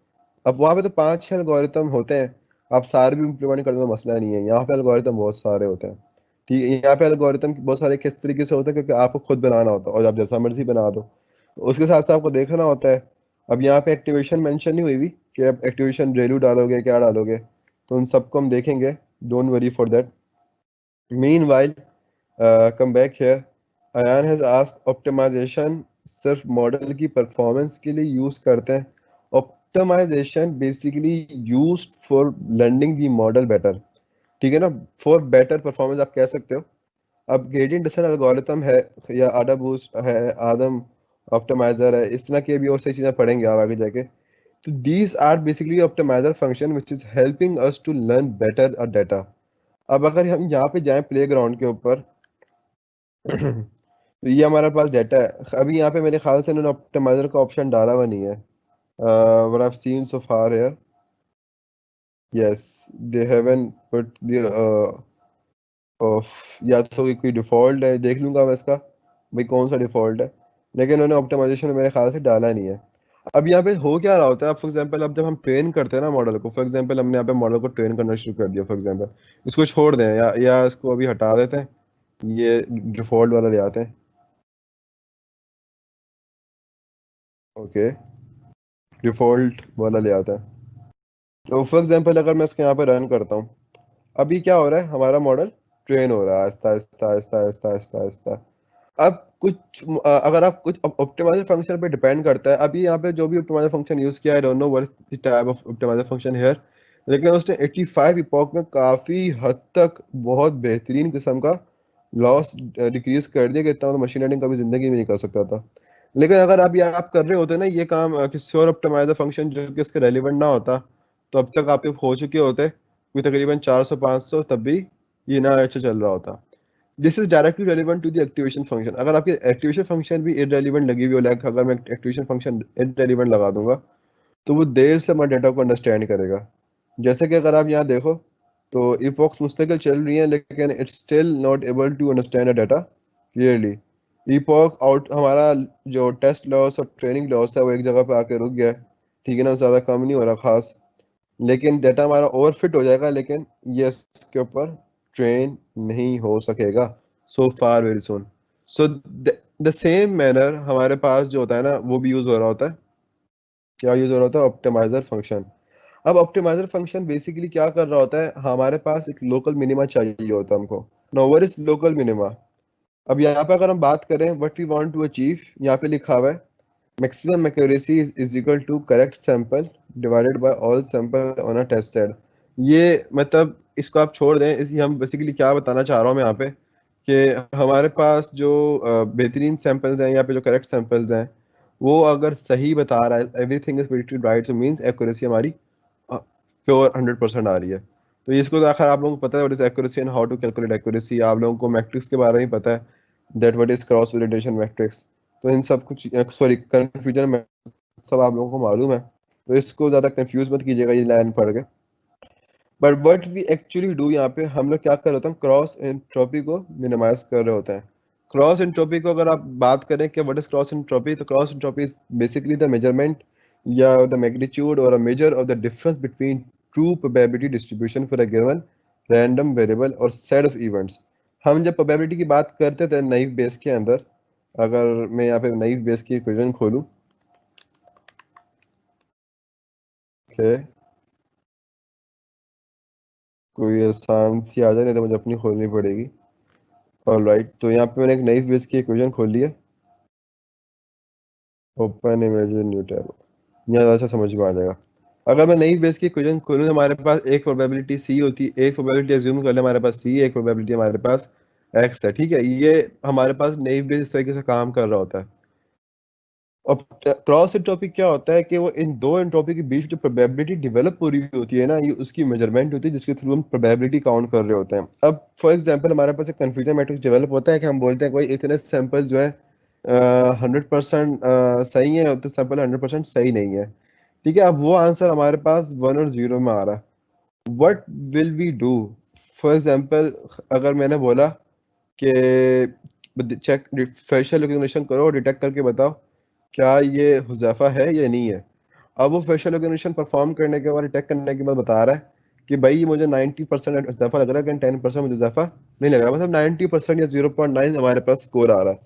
अब वहाँ पे तो 5-6 एल्गोरिथम होते हैं, आप सारे भी इम्प्लीमेंट करने में मसला नहीं है, यहाँ पे एल्गोरिथम बहुत सारे होते हैं। ठीक है, यहाँ पे एल्गोरिथम बहुत सारे किस तरीके से होते हैं, क्योंकि आपको खुद बनाना होता है और आप जैसा मर्जी बना दो, तो उसके हिसाब से आपको देखना होता है। अब यहाँ पे एक्टिवेशन मेंशन नहीं हुई हुई कि आप एक्टिवेशन रेलू डालोगे क्या डालोगे, तो उन सबको हम देखेंगे, don't worry for that. Meanwhile, come back here, Ayaan has asked optimization सिर्फ मॉडल की परफॉर्मेंस के लिए यूज करते हैं? Optimization basically used for learning the model better. ठीक है ना, फॉर बेटर परफॉर्मेंस आप कह सकते हो। अब ग्रेडियंट डिसेंट एल्गोरिथम है, या आडा बूस्ट है, आदम ऑप्टिमाइजर है, इस तरह की भी और सही चीजें पढ़ेंगे आप आगे जाके। तो these are basically optimizer function which is helping us to learn better a data. अब अगर हम यहाँ पे जाएं प्ले ग्राउंड के ऊपर तो ये हमारे पास डाटा है। अभी यहाँ पे मेरे ख्याल से इन्होंने ऑप्टिमाइजर का ऑप्शन डाला हुआ नहीं है, what I have seen so far here. Yes, they haven't put the of, या तो कोई डिफॉल्ट है, देख लूंगा मैं इसका भाई कौन सा डिफॉल्ट है, लेकिन उन्होंने ऑप्टिमाइजेशन मेरे ख्याल से डाला नहीं है। अब यहाँ पे हो क्या रहा होता है, फॉर एग्जांपल अब जब हम ट्रेन करते हैं ना मॉडल को, फॉर एग्जांपल हमने यहाँ पे मॉडल को ट्रेन करना शुरू कर दिया, फॉर एग्जांपल इसको छोड़ दें या इसको अभी हटा देते हैं, ये डिफॉल्ट वाला ले आते हैं। ओके, डिफॉल्ट वाला ले आता है। तो फॉर एग्जांपल अगर मैं इसको यहाँ पे रन करता हूँ, अभी क्या हो रहा है, हमारा मॉडल ट्रेन हो रहा है आहिस्ता आहिस्ता आहिस्ता आहिस्ता आहिस्ता आहिस्ता। अब कुछ अगर आप कुछ ऑप्टिमाइजर फंक्शन पे डिपेंड करता है, अभी यहाँ पे जो भी ऑप्टिमाइजर फंक्शन यूज किया, I don't know what is the type of optimizer function here, लेकिन उसने 85 इपॉक में काफी हद तक बहुत बेहतरीन किस्म का लॉस डिक्रीज कर दिया, कि इतना तो मशीन लर्निंग कभी जिंदगी में नहीं कर सकता था। लेकिन अगर अभी आप कर रहे होते ना ये काम किसी और ऑप्टिमाइजर फंक्शन जो कि इसके रेलिवेंट ना होता, तो अब तक आपके हो चुके होते कोई तकरीबन 400-500, तब भी ये ना अच्छा चल रहा होता। This is directly relevant to the activation function. अगर आपकी एक्टिवेशन फंक्शन भी इररेलेवेंट लगी हुई हो, लाइक अगर मैं एक्टिवेशन फंक्शन इररेलेवेंट लगा दूंगा, तो वो देर से हमारे डेटा को अंडरस्टैंड करेगा। जैसे कि अगर आप यहाँ देखो, तो इपॉक्स मुस्तकिल चल रही है, लेकिन it's still not able to understand a data clearly. Epoch out, हमारा जो टेस्ट लॉस और ट्रेनिंग लॉस है वो एक जगह पे आके रुक गया है। ठीक है ना, ज़्यादा कम नहीं हो रहा खास, लेकिन डाटा हमारा ओवरफिट हो जाएगा, लेकिन ये इसके ऊपर ट्रेन नहीं हो सकेगा so far very soon. So the same manner हमारे पास जो होता है ना वो भी यूज हो रहा होता है। क्या यूज हो रहा होता है? Optimizer function. अब ऑप्टिमाइजर फंक्शन बेसिकली क्या कर रहा होता है, हमारे पास एक लोकल मिनिमा चाहिए होता है हमको। Now what is local minima? अब यहाँ पे अगर हम बात करें what we want to achieve, यहाँ पे लिखा हुआ है maximum accuracy is equal to correct sample divided by all sample on a test set. ये मतलब इसको आप छोड़ दें, इस हम बेसिकली क्या बताना चाह रहा हूँ मैं यहाँ पे, कि हमारे पास जो बेहतरीन सैंपल्स हैं, यहाँ पे जो करेक्ट सैंपल्स हैं, वो अगर सही बता रहा है, एवरीथिंग इज प्रिडिक्टेड राइट, तो मींस एक्यूरेसी हमारी प्योर 100% आ रही है। तो इसको तो आखिर आप लोगों को पता है what is accuracy and how to calculate accuracy, आप लोगों को मैट्रिक्स के बारे में पता है, that what is cross validation matrix. तो इन सब कुछ, सॉरी कंफ्यूजन, सब आप लोगों को मालूम है, तो इसको ज्यादा कंफ्यूज मत कीजिएगा ये लाइन पढ़ के। But what we actually do, यहाँ पे हम लोग क्या कर रहे होते हैं, क्रॉस एंट्रोपी को मिनिमाइज कर रहे होते हैं। क्रॉस एंट्रोपी को अगर आप बात करें कि व्हाट इज क्रॉस एंट्रोपी, तो cross entropy is basically the measurement या द मैग्नीट्यूड और a measure of the difference between true probability distribution for a given random variable और सेट ऑफ इवेंट्स। हम जब प्रोबेबिलिटी की बात करते थे नाइव बेस के अंदर, अगर मैं यहाँ पे नाइव बेस की इक्वेशन खोलूँ, ओके, कोई आसान सी आ जाए, नहीं तो मुझे अपनी खोलनी पड़ेगी। ऑलराइट, तो यहाँ पे मैंने एक नाइव बेस की इक्वेशन खोल ली है। ओपन इमेजिन न्यू टैब, यहाँ ज़्यादा अच्छा समझ में आ जाएगा। अगर मैं नई बेस की इक्वेशन खोलूँ तो हमारे पास एक प्रोबेबिलिटी सी होती है, एक प्रोबेबिलिटी अज्यूम कर ले हमारे पास सी, एक प्रोबेबिलिटी हमारे पास एक्स है, ठीक है। ये हमारे पास नई बेस इस तरीके से काम कर रहा होता है। और क्रॉस एंट्रोपी क्या होता है कि वो इन दो एंट्रोपी के बीच जो प्रोबेबिलिटी डेवलप हो रही होती है ना, ये उसकी मेजरमेंट होती है जिसके थ्रू हम प्रोबेबिलिटी काउंट कर रहे होते हैं। अब फॉर एग्जांपल हमारे पास एक कन्फ्यूजन मैट्रिक्स डेवलप होता है कि हम बोलते हैं कोई इतने सैंपल जो है 100% सही है, उतने सैंपल 100% सही नहीं है, ठीक है। अब वो आंसर हमारे पास 1 और 0 में आ रहा है। What will we do? For example अगर मैंने बोला कि चेक फेशियल रिकग्निशन करो और डिटेक्ट करके बताओ क्या ये हुज़ैफा है या नहीं है। अब वो फेशियल रिकग्निशन परफॉर्म करने के बाद, डिटेक्ट करने के बाद बता रहा है कि भाई मुझे 90% हुज़ैफा लग रहा है, लेकिन 10% मुझे हुज़ैफा नहीं लग रहा, मतलब 90% या 0.9 हमारे पास स्कोर आ रहा है।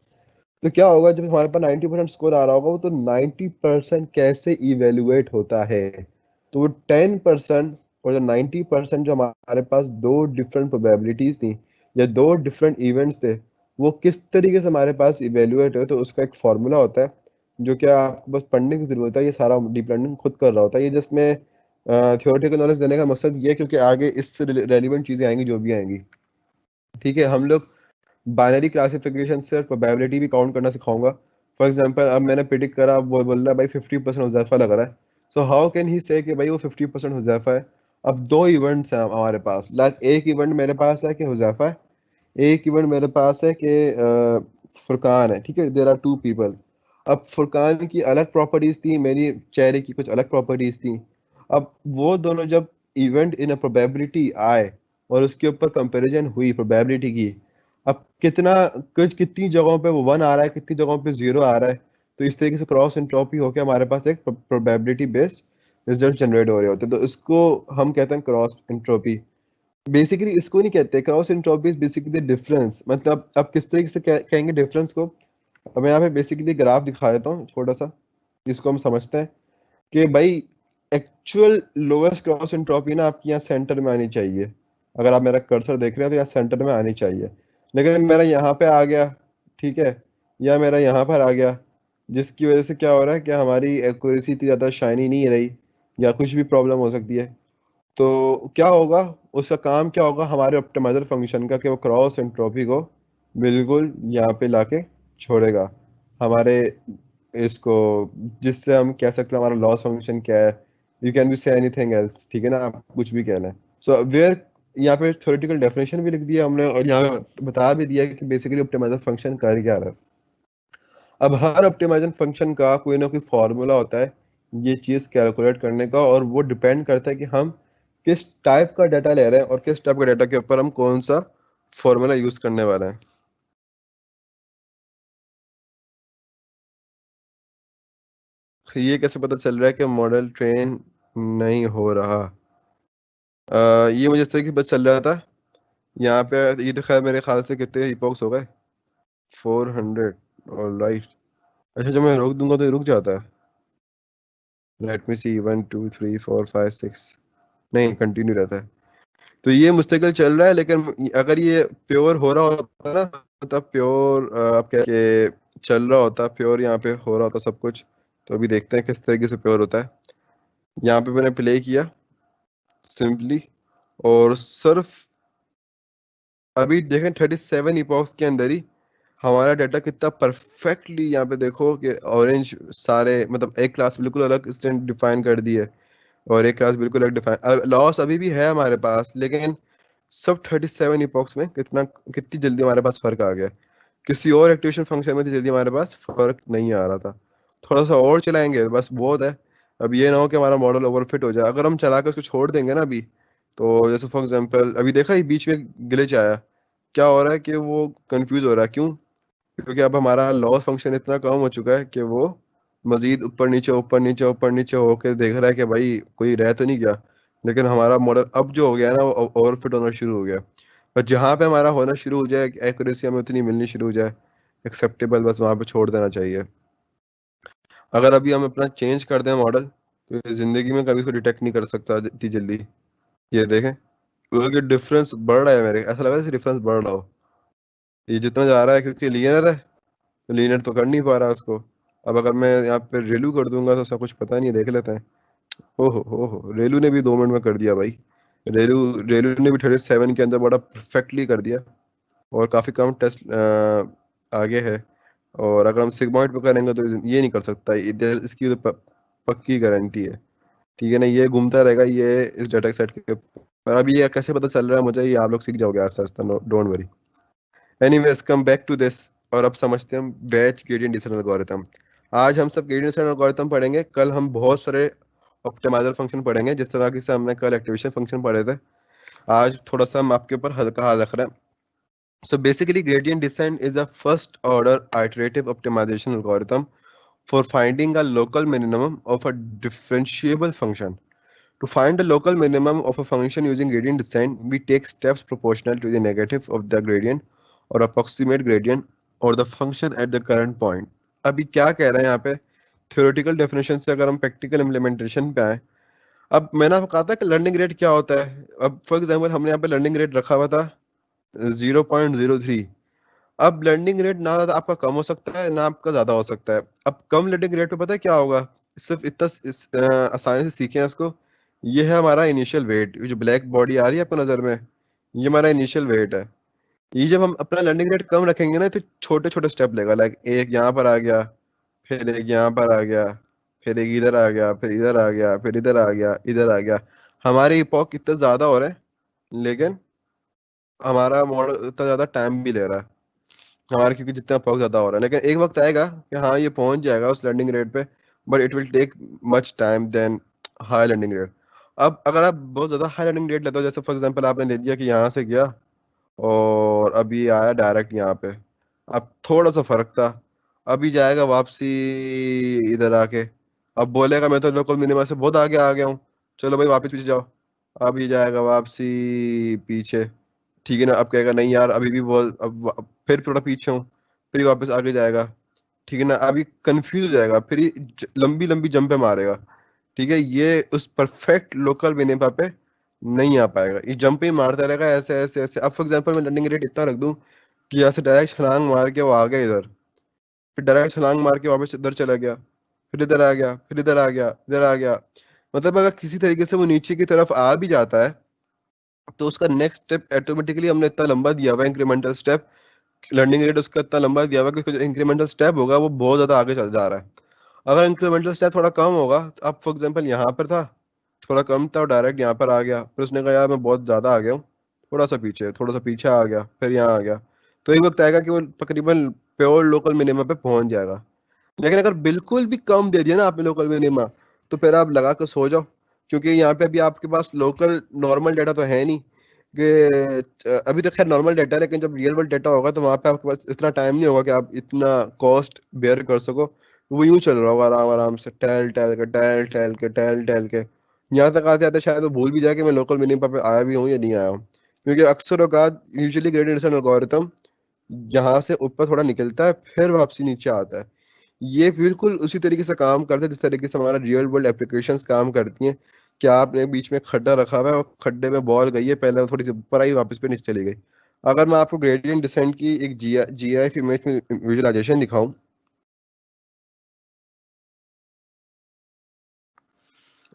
तो क्या होगा जब हमारे पास 90% स्कोर आ रहा होगा, वो तो 90% कैसे इवेल्युएट होता है? तो वो 10% और जो 90% जो हमारे पास दो डिफरेंट प्रोबेबिलिटीज थी या दो डिफरेंट इवेंट्स थे, वो किस तरीके से हमारे पास इवेल्युएट हो, तो उसका एक फॉर्मूला होता है जो कि आपको बस पढ़ने की जरूरत है। ये सारा डीप लर्निंग खुद कर रहा होता है, ये जिसमें थियोरेटिकल नॉलेज देने का मकसद ये है क्योंकि आगे इससे रेलिवेंट चीजें आएंगी जो भी आएंगी, ठीक है। हम लोग बाइनरी क्लासिफिकेशन से प्रोबेबिलिटी भी काउंट करना सिखाऊंगा। फॉर एग्जांपल अब मैंने प्रिडिक्ट करा, वो बोल रहा है भाई 50% हुज़ैफा लग रहा है, सो हाउ कैन ही से कि भाई वो 50% हुज़ैफा है। अब दो इवेंट्स हैं हमारे पास, लाइक एक इवेंट मेरे पास है कि हुज़ैफा है, एक इवेंट मेरे पास है कि फुरकान है, ठीक है। There are two people. अब फुरकान की अलग प्रॉपर्टीज थी, मेरी चेहरे की कुछ अलग प्रॉपर्टीज थी। अब वो दोनों जब इवेंट इन अ प्रोबेबिलिटी आए और उसके ऊपर कंपैरिजन हुई प्रोबेबिलिटी की, अब कितना कुछ कितनी जगहों पे वो 1 आ रहा है, कितनी जगहों पे 0 आ रहा है, तो इस तरीके से क्रॉस एंट्रोपी होकर हमारे पास एक प्रोबेबिलिटी बेस्ड रिजल्ट जनरेट हो रहे होते हैं। तो इसको हम कहते हैं क्रॉस एंट्रोपी। बेसिकली इसको नहीं कहते cross entropy, is basically difference. मतलब अब किस तरीके से कहेंगे डिफरेंस को, अब मैं यहाँ पे बेसिकली ग्राफ दिखा देता हूँ छोटा सा, जिसको हम समझते हैं कि भाई एक्चुअल लोएस्ट क्रॉस एंट्रोपी ना आपकी यहाँ सेंटर में आनी चाहिए। अगर आप मेरा कर्सर देख रहे हैं तो यहाँ सेंटर में आनी चाहिए, लेकिन मेरा यहाँ पे आ गया, ठीक है, या मेरा यहाँ पर आ गया, जिसकी वजह से क्या हो रहा है कि हमारी एक्यूरेसी इतनी ज़्यादा शाइनी नहीं रही या कुछ भी प्रॉब्लम हो सकती है। तो क्या होगा, उसका काम क्या होगा हमारे ऑप्टिमाइजर फंक्शन का, कि वो क्रॉस एंट्रोपी को बिल्कुल यहाँ पे लाके छोड़ेगा हमारे इसको, जिससे हम कह सकते हैं हमारा लॉस फंक्शन क्या है। You can be say anything else, ठीक है ना, आप कुछ भी कहना है। सो वेयर यहाँ पे थ्योरेटिकल डेफिनेशन भी लिख दिया हमने और यहाँ पे बता भी दिया कि बेसिकली ऑप्टिमाइजर फंक्शन कर क्या रहा है। अब हर ऑप्टिमाइजेशन फंक्शन का कोई ना कोई फॉर्मूला होता है ये चीज़ कैलकुलेट करने का, और वो डिपेंड करता है कि हम किस टाइप का डाटा ले रहे हैं और किस टाइप का डाटा के ऊपर हम कौन सा फॉर्मूला यूज करने वाले हैं। ये कैसे पता चल रहा है कि मॉडल ट्रेन नहीं हो रहा? ये मुझे इस तरीके से पता चल रहा था, यहाँ पे ये तो खैर मेरे ख्याल से कितने इपॉक्स हो गए, 400। ऑलराइट, अच्छा जब मैं रोक दूंगा तो ये रुक जाता है। लेट मी सी, 1 2 3 4 5 6, नहीं कंटिन्यू रहता है। तो ये मुस्तकिल चल रहा है, लेकिन अगर ये प्योर हो रहा होता ना, मतलब प्योर आप कह के चल रहा होता, प्योर यहाँ पे हो रहा होता सब कुछ, तो अभी देखते हैं किस तरीके से प्योर होता है। यहाँ पे मैंने प्ले किया सिंपली, और सिर्फ अभी देखें 37 इपॉक्स के अंदर ही हमारा डाटा कितना परफेक्टली, यहाँ पे देखो कि ऑरेंज सारे, मतलब एक क्लास बिल्कुल अलग इसने डिफाइन कर दी है और एक क्लास बिल्कुल अलग डिफाइन, लॉस अभी भी है हमारे पास, लेकिन सब 37 इपॉक्स में कितनी जल्दी हमारे पास फर्क आ गया। किसी और एक्टिवेशन फंक्शन में तो जल्दी हमारे पास फर्क नहीं आ रहा था। थोड़ा सा और चलाएंगे बस बहुत है। अब ये ना हो कि हमारा मॉडल ओवरफिट हो जाए, अगर हम चला के उसको छोड़ देंगे ना अभी, तो जैसे फॉर एग्जांपल अभी देखा ही बीच में ग्लिच आया, क्या हो रहा है कि वो कंफ्यूज हो रहा है, क्यों? क्योंकि अब हमारा लॉस फंक्शन इतना कम हो चुका है कि वो मजीद ऊपर नीचे ऊपर नीचे ऊपर नीचे होके देख रहा है कि भाई कोई रह तो नहीं गया। लेकिन हमारा मॉडल अब जो हो गया है ना, वो ओवरफिट होना शुरू हो गया। बस जहाँ पे हमारा होना शुरू हो जाए, एक्यूरेसी हमें उतनी मिलनी शुरू हो जाए एक्सेप्टेबल, बस वहां पे छोड़ देना चाहिए। अगर अभी हम अपना चेंज कर दें मॉडल, तो ये जिंदगी में कभी इसको डिटेक्ट नहीं कर सकता इतनी जल्दी। ये देखें, क्योंकि डिफरेंस बढ़ रहा है, मेरे ऐसा लगा जैसे डिफरेंस बढ़ रहा हो। ये जितना जा रहा है क्योंकि लीनियर है, तो लीनियर तो कर नहीं पा रहा उसको। अब अगर मैं यहाँ पे रेलू कर दूंगा तो उसका कुछ पता नहीं है, देख लेते हैं। हो रेलू ने भी 2 मिनट में कर दिया भाई। रेलू रेलू ने भी 37 के अंदर बड़ा परफेक्टली कर दिया, और काफी कम टेस्ट आगे है। और अगर हम सिग्मॉइड पे करेंगे तो ये नहीं कर सकता, इसकी तो पक्की गारंटी है। ठीक है ना, ये घूमता रहेगा ये इस डाटा सेट के पर। अभी ये कैसे पता चल रहा है मुझे, ये आप लोग सीख जाओगे आस्ते आस्ते, don't worry. Anyways, come back to this. और अब समझते हैं हम बैच ग्रेडियंट डिसेंट एल्गोरिथम। आज हम सब ग्रेडियंट डिसेंट एल्गोरिथम पढ़ेंगे, कल हम बहुत सारे ऑप्टिमाइजर फंक्शन पढ़ेंगे, जिस तरह की से हमने कल एक्टिवेशन फंक्शन पढ़े थे। आज थोड़ा सा हम आपके ऊपर हल्का हाथ रख रहे हैं। So basically, gradient descent is a first order iterative optimization algorithm for finding a local minimum of a differentiable function. To find the local minimum of a function using gradient descent, we take steps proportional to the negative of the gradient or approximate gradient or the function at the current point. अभी क्या कह रहे हैं यहाँ पे, theoretical definition से अगर हम practical implementation पे आए। अब मैंने आपको कहा था कि लर्निंग रेट क्या होता है। अब फॉर एग्जाम्पल हमने यहाँ पे लर्निंग रेट रखा हुआ था 0.03। अब लर्निंग रेट ना ज्यादा आपका कम हो सकता है ना आपका ज्यादा हो सकता है। अब कम लर्निंग रेट पे पता है क्या होगा, सिर्फ इतना आसानी से सीखें इसको। ये है हमारा इनिशियल वेट, जो ब्लैक बॉडी आ रही है आपको नजर में, ये हमारा इनिशियल वेट है। ये जब हम अपना लर्निंग रेट कम रखेंगे ना, तो छोटे छोटे स्टेप लेगा, लाइक एक यहाँ पर आ गया, फिर एक यहाँ पर आ गया, फिर एक इधर आ गया, फिर इधर आ गया, फिर इधर आ गया, इधर आ गया। हमारे इपॉक इतना ज्यादा हो रहा है, लेकिन हमारा मॉडल इतना ज्यादा टाइम भी ले रहा है हमारा, क्योंकि जितना इपॉक ज्यादा हो रहा है। लेकिन एक वक्त आएगा कि हाँ ये पहुंच जाएगा उस लर्निंग रेट पे, but it will take much time then high learning rate. अब अगर आप बहुत ज्यादा हाई लर्निंग रेट लेते हो, जैसे फॉर एग्जांपल आपने ले लिया कि यहाँ से गया और अभी आया डायरेक्ट यहाँ पे, अब थोड़ा सा फर्क था, अभी जाएगा वापसी इधर आके, अब बोलेगा मैं तो लोकल मिनिमा से बहुत आगे आ गया हूँ, चलो भाई वापस पीछे जाओ। अभी जाएगा वापसी पीछे, ठीक है ना। अब कहेगा नहीं यार अभी भी बहुत, फिर थोड़ा पीछे हूँ, फिर वापस आगे जाएगा, ठीक है ना। अभी कंफ्यूज हो जाएगा, फिर ये लंबी लंबी जंपे मारेगा। ठीक है, ये उस परफेक्ट लोकल मिनिमा पे नहीं आ पाएगा, ये जंप ही मारता रहेगा ऐसे ऐसे ऐसे। अब फॉर एग्जांपल मैं लर्निंग रेट इतना रख दूं कि यहाँ से डायरेक्ट छलांग मार के वो आ गया इधर, फिर डायरेक्ट छलांग मार के वापस इधर चला गया, फिर इधर आ गया, फिर इधर आ गया, इधर आ गया। मतलब अगर किसी तरीके से वो नीचे की तरफ आ भी जाता है, तो उसका नेक्स्ट स्टेप ऑटोमेटिकली हमने इतना लंबा दिया हुआ है इंक्रीमेंटल स्टेप, लर्निंग रेट उसका इतना लंबा दिया हुआ है कि उसका जो इंक्रीमेंटल स्टेप होगा वो बहुत ज्यादा आगे चल जा रहा है। अगर इंक्रीमेंटल स्टेप थोड़ा कम होगा, तो अब फॉर एग्जांपल यहाँ पर था, थोड़ा कम था और डायरेक्ट यहाँ पर आ गया, फिर उसने कहा यार मैं बहुत ज्यादा आ गया हूँ, थोड़ा सा पीछे आ गया, फिर यहाँ आ गया, तो एक वक्त आएगा कि वो तकरीबन प्योर लोकल मिनिमम पे पहुंच जाएगा। लेकिन अगर बिल्कुल भी कम दे दिया ना आपने लोकल मिनिमा, तो फिर आप लगा कर सो जाओ, क्योंकि यहाँ पे अभी आपके पास लोकल नॉर्मल डाटा तो है नहीं कि अभी तो खैर नॉर्मल डाटा है, लेकिन जब रियल वर्ल्ड डाटा होगा तो वहाँ पे आपके पास इतना टाइम नहीं होगा कि आप इतना कॉस्ट बेयर कर सको। वो यूं चल रहा होगा आराम आराम से, टहल टहल के टहल टहल के टहल टहल के यहाँ तक आते आते शायद वो भूल भी जाए कि मैं लोकल मिनिमा पे आया भी हूँ या नहीं आया हूँ। क्योंकि अक्सर औकात यूजुअली ग्रेडियंट डिसेंट एल्गोरिथम यहाँ से ऊपर थोड़ा निकलता है, फिर वापसी नीचे आता है। ये बिल्कुल उसी तरीके से काम करता है जिस तरीके से हमारा रियल वर्ल्ड एप्लीकेशंस काम करती हैं। कि आपने बीच में खड्डा रखा हुआ है और खड्डे में बॉल गई है, पहले वो थोड़ी सी ऊपर आई वापस पे नीचे चली गई। अगर मैं आपको ग्रेडियंट डिसेंट की एक जीआईएफ इमेज में विजुअलाइजेशन दिखाऊं,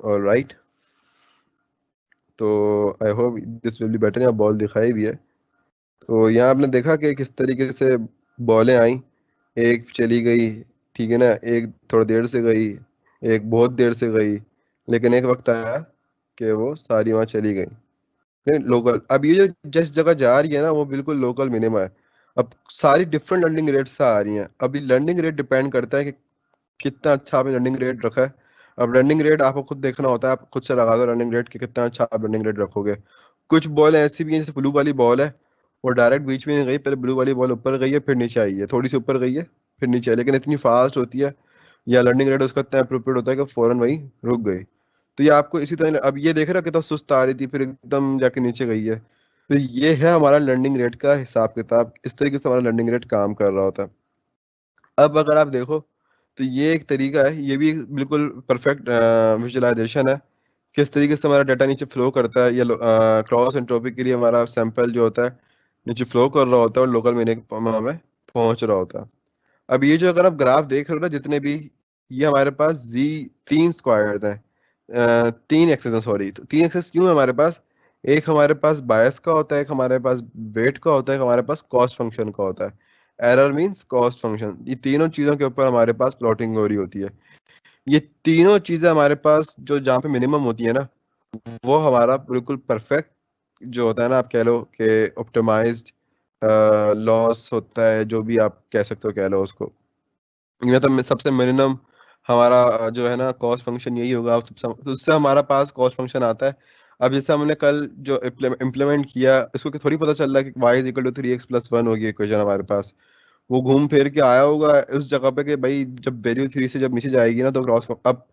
ऑलराइट, तो I hope this will be better. यहाँ बॉल दिखाई भी है, तो यहाँ आपने देखा कि किस तरीके से बॉलें आई, एक चली गई, ठीक है ना, एक थोड़ी देर से गई, एक बहुत देर से गई, लेकिन एक वक्त आया कि वो सारी वहां चली गई। नहीं लोकल, अब ये जो जिस जगह जा रही है ना वो बिल्कुल लोकल मिनिमा है। अब सारी डिफरेंट लर्निंग रेट्स आ रही हैं, अभी लर्निंग रेट डिपेंड करता है कि कितना अच्छा आपने लर्निंग रेट रखा है। अब लर्निंग रेट आपको खुद देखना होता है, आप खुद से लगा दो रनिंग रेट कि कितना अच्छा आप लर्निंग रेट रखोगे। कुछ बॉल ऐसी भी हैं, जैसे ब्लू वाली बॉल है, वो डायरेक्ट बीच में नहीं गई, पहले ब्लू वाली बॉल ऊपर गई है फिर नीचे आई है, थोड़ी सी ऊपर गई है फिर नीचे आई, लेकिन इतनी फास्ट होती है या लर्निंग रेट उसका इतना अप्रोप्रिएट होता है कि फौरन वही रुक गई। तो ये आपको इसी तरह, अब ये देख रहे हो कितना सुस्त आ रही थी फिर एकदम जाके नीचे गई है। तो ये है हमारा लर्निंग रेट का हिसाब किताब, इस तरीके से हमारा लर्निंग रेट काम कर रहा होता है। अब अगर आप देखो तो ये एक तरीका है, ये भी बिल्कुल परफेक्ट विजुअलाइजेशन है किस तरीके से हमारा डाटा नीचे फ्लो करता है, या क्रॉस एंट्रोपी के लिए हमारा सैंपल जो होता है नीचे फ्लो कर रहा होता है और लोकल मिनिमम में पहुंच रहा होता है। अब ये जो अगर आप ग्राफ देख रहे हो ना जितने भी, ये हमारे पास जी 3 स्क्वायर्स हैं, 3 एक्सेस हैं, सॉरी। तो 3 एक्सेस क्यों है हमारे पास? एक हमारे पास बायस का होता है, एक हमारे पास वेट का होता है, एक हमारे पास कॉस्ट फंक्शन का होता है। एरर मींस कॉस्ट फंक्शन, ये तीनों चीजों के ऊपर हमारे पास प्लॉटिंग हो रही होती है। ये तीनों चीजें हमारे पास जो जहाँ पे मिनिमम होती है ना, वो हमारा बिल्कुल परफेक्ट जो होता है ना, आप कह लो कि ऑप्टिमाइज्ड लॉस होता है, जो भी आप कह सकते हो कह लो उसको। मतलब सबसे मिनिमम हमारा जो है ना कॉस्ट फंक्शन यही होगा, तो उससे हमारा पास कॉस्ट फंक्शन आता है। अब जैसे हमने कल जो इम्प्लीमेंट किया, इसको कि थोड़ी पता चल रहा है कि y is equal to 3x+1 होगी इक्वेशन हमारे पास। वो घूम फिर के आया होगा उस जगह पे कि भाई जब वैल्यू 3 से जब नीचे जाएगी ना तो क्रॉस, अब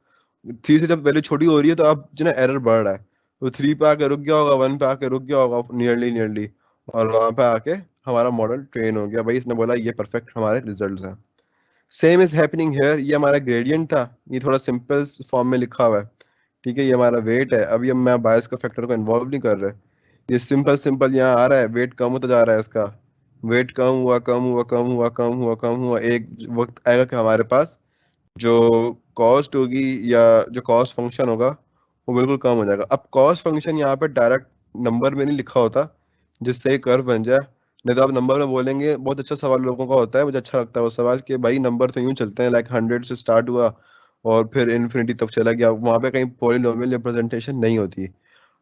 3 से जब वैल्यू छोटी हो रही है तो अब जो ना एरर बढ़ रहा है, तो 3 पे आके रुक गया होगा, 1 पे आके रुक गया होगा नियरली नियरली, और वहां पे आके हमारा मॉडल ट्रेन हो गया, भाई इसने बोला ये परफेक्ट हमारे रिजल्ट्स हैं। सेम इज हैपनिंग हियर, ये हमारा ग्रेडियंट था, ये थोड़ा सिंपल फॉर्म में लिखा हुआ है, ठीक है, ये हमारा वेट है। अभी हम मैं बायस का फैक्टर को इन्वॉल्व नहीं कर रहे, ये सिंपल सिंपल यहाँ आ रहा है, वेट कम होता जा रहा है इसका, वेट कम हुआ कम हुआ कम हुआ कम हुआ कम हुआ, एक वक्त आएगा कि हमारे पास जो कॉस्ट होगी या जो कॉस्ट फंक्शन होगा वो बिल्कुल कम हो जाएगा। अब कॉस्ट फंक्शन यहाँ पे डायरेक्ट नंबर में नहीं लिखा होता जिससे कर्व बन जाए, नहीं तो आप नंबर में बोलेंगे, बहुत अच्छा सवाल लोगों का होता है, मुझे अच्छा लगता है वो सवाल कि भाई नंबर तो यूं चलते हैं लाइक 100 से स्टार्ट हुआ और फिर इन्फिनिटी तक चला गया, वहां पे कहीं पॉलिनोमियल रिप्रेजेंटेशन नहीं होती।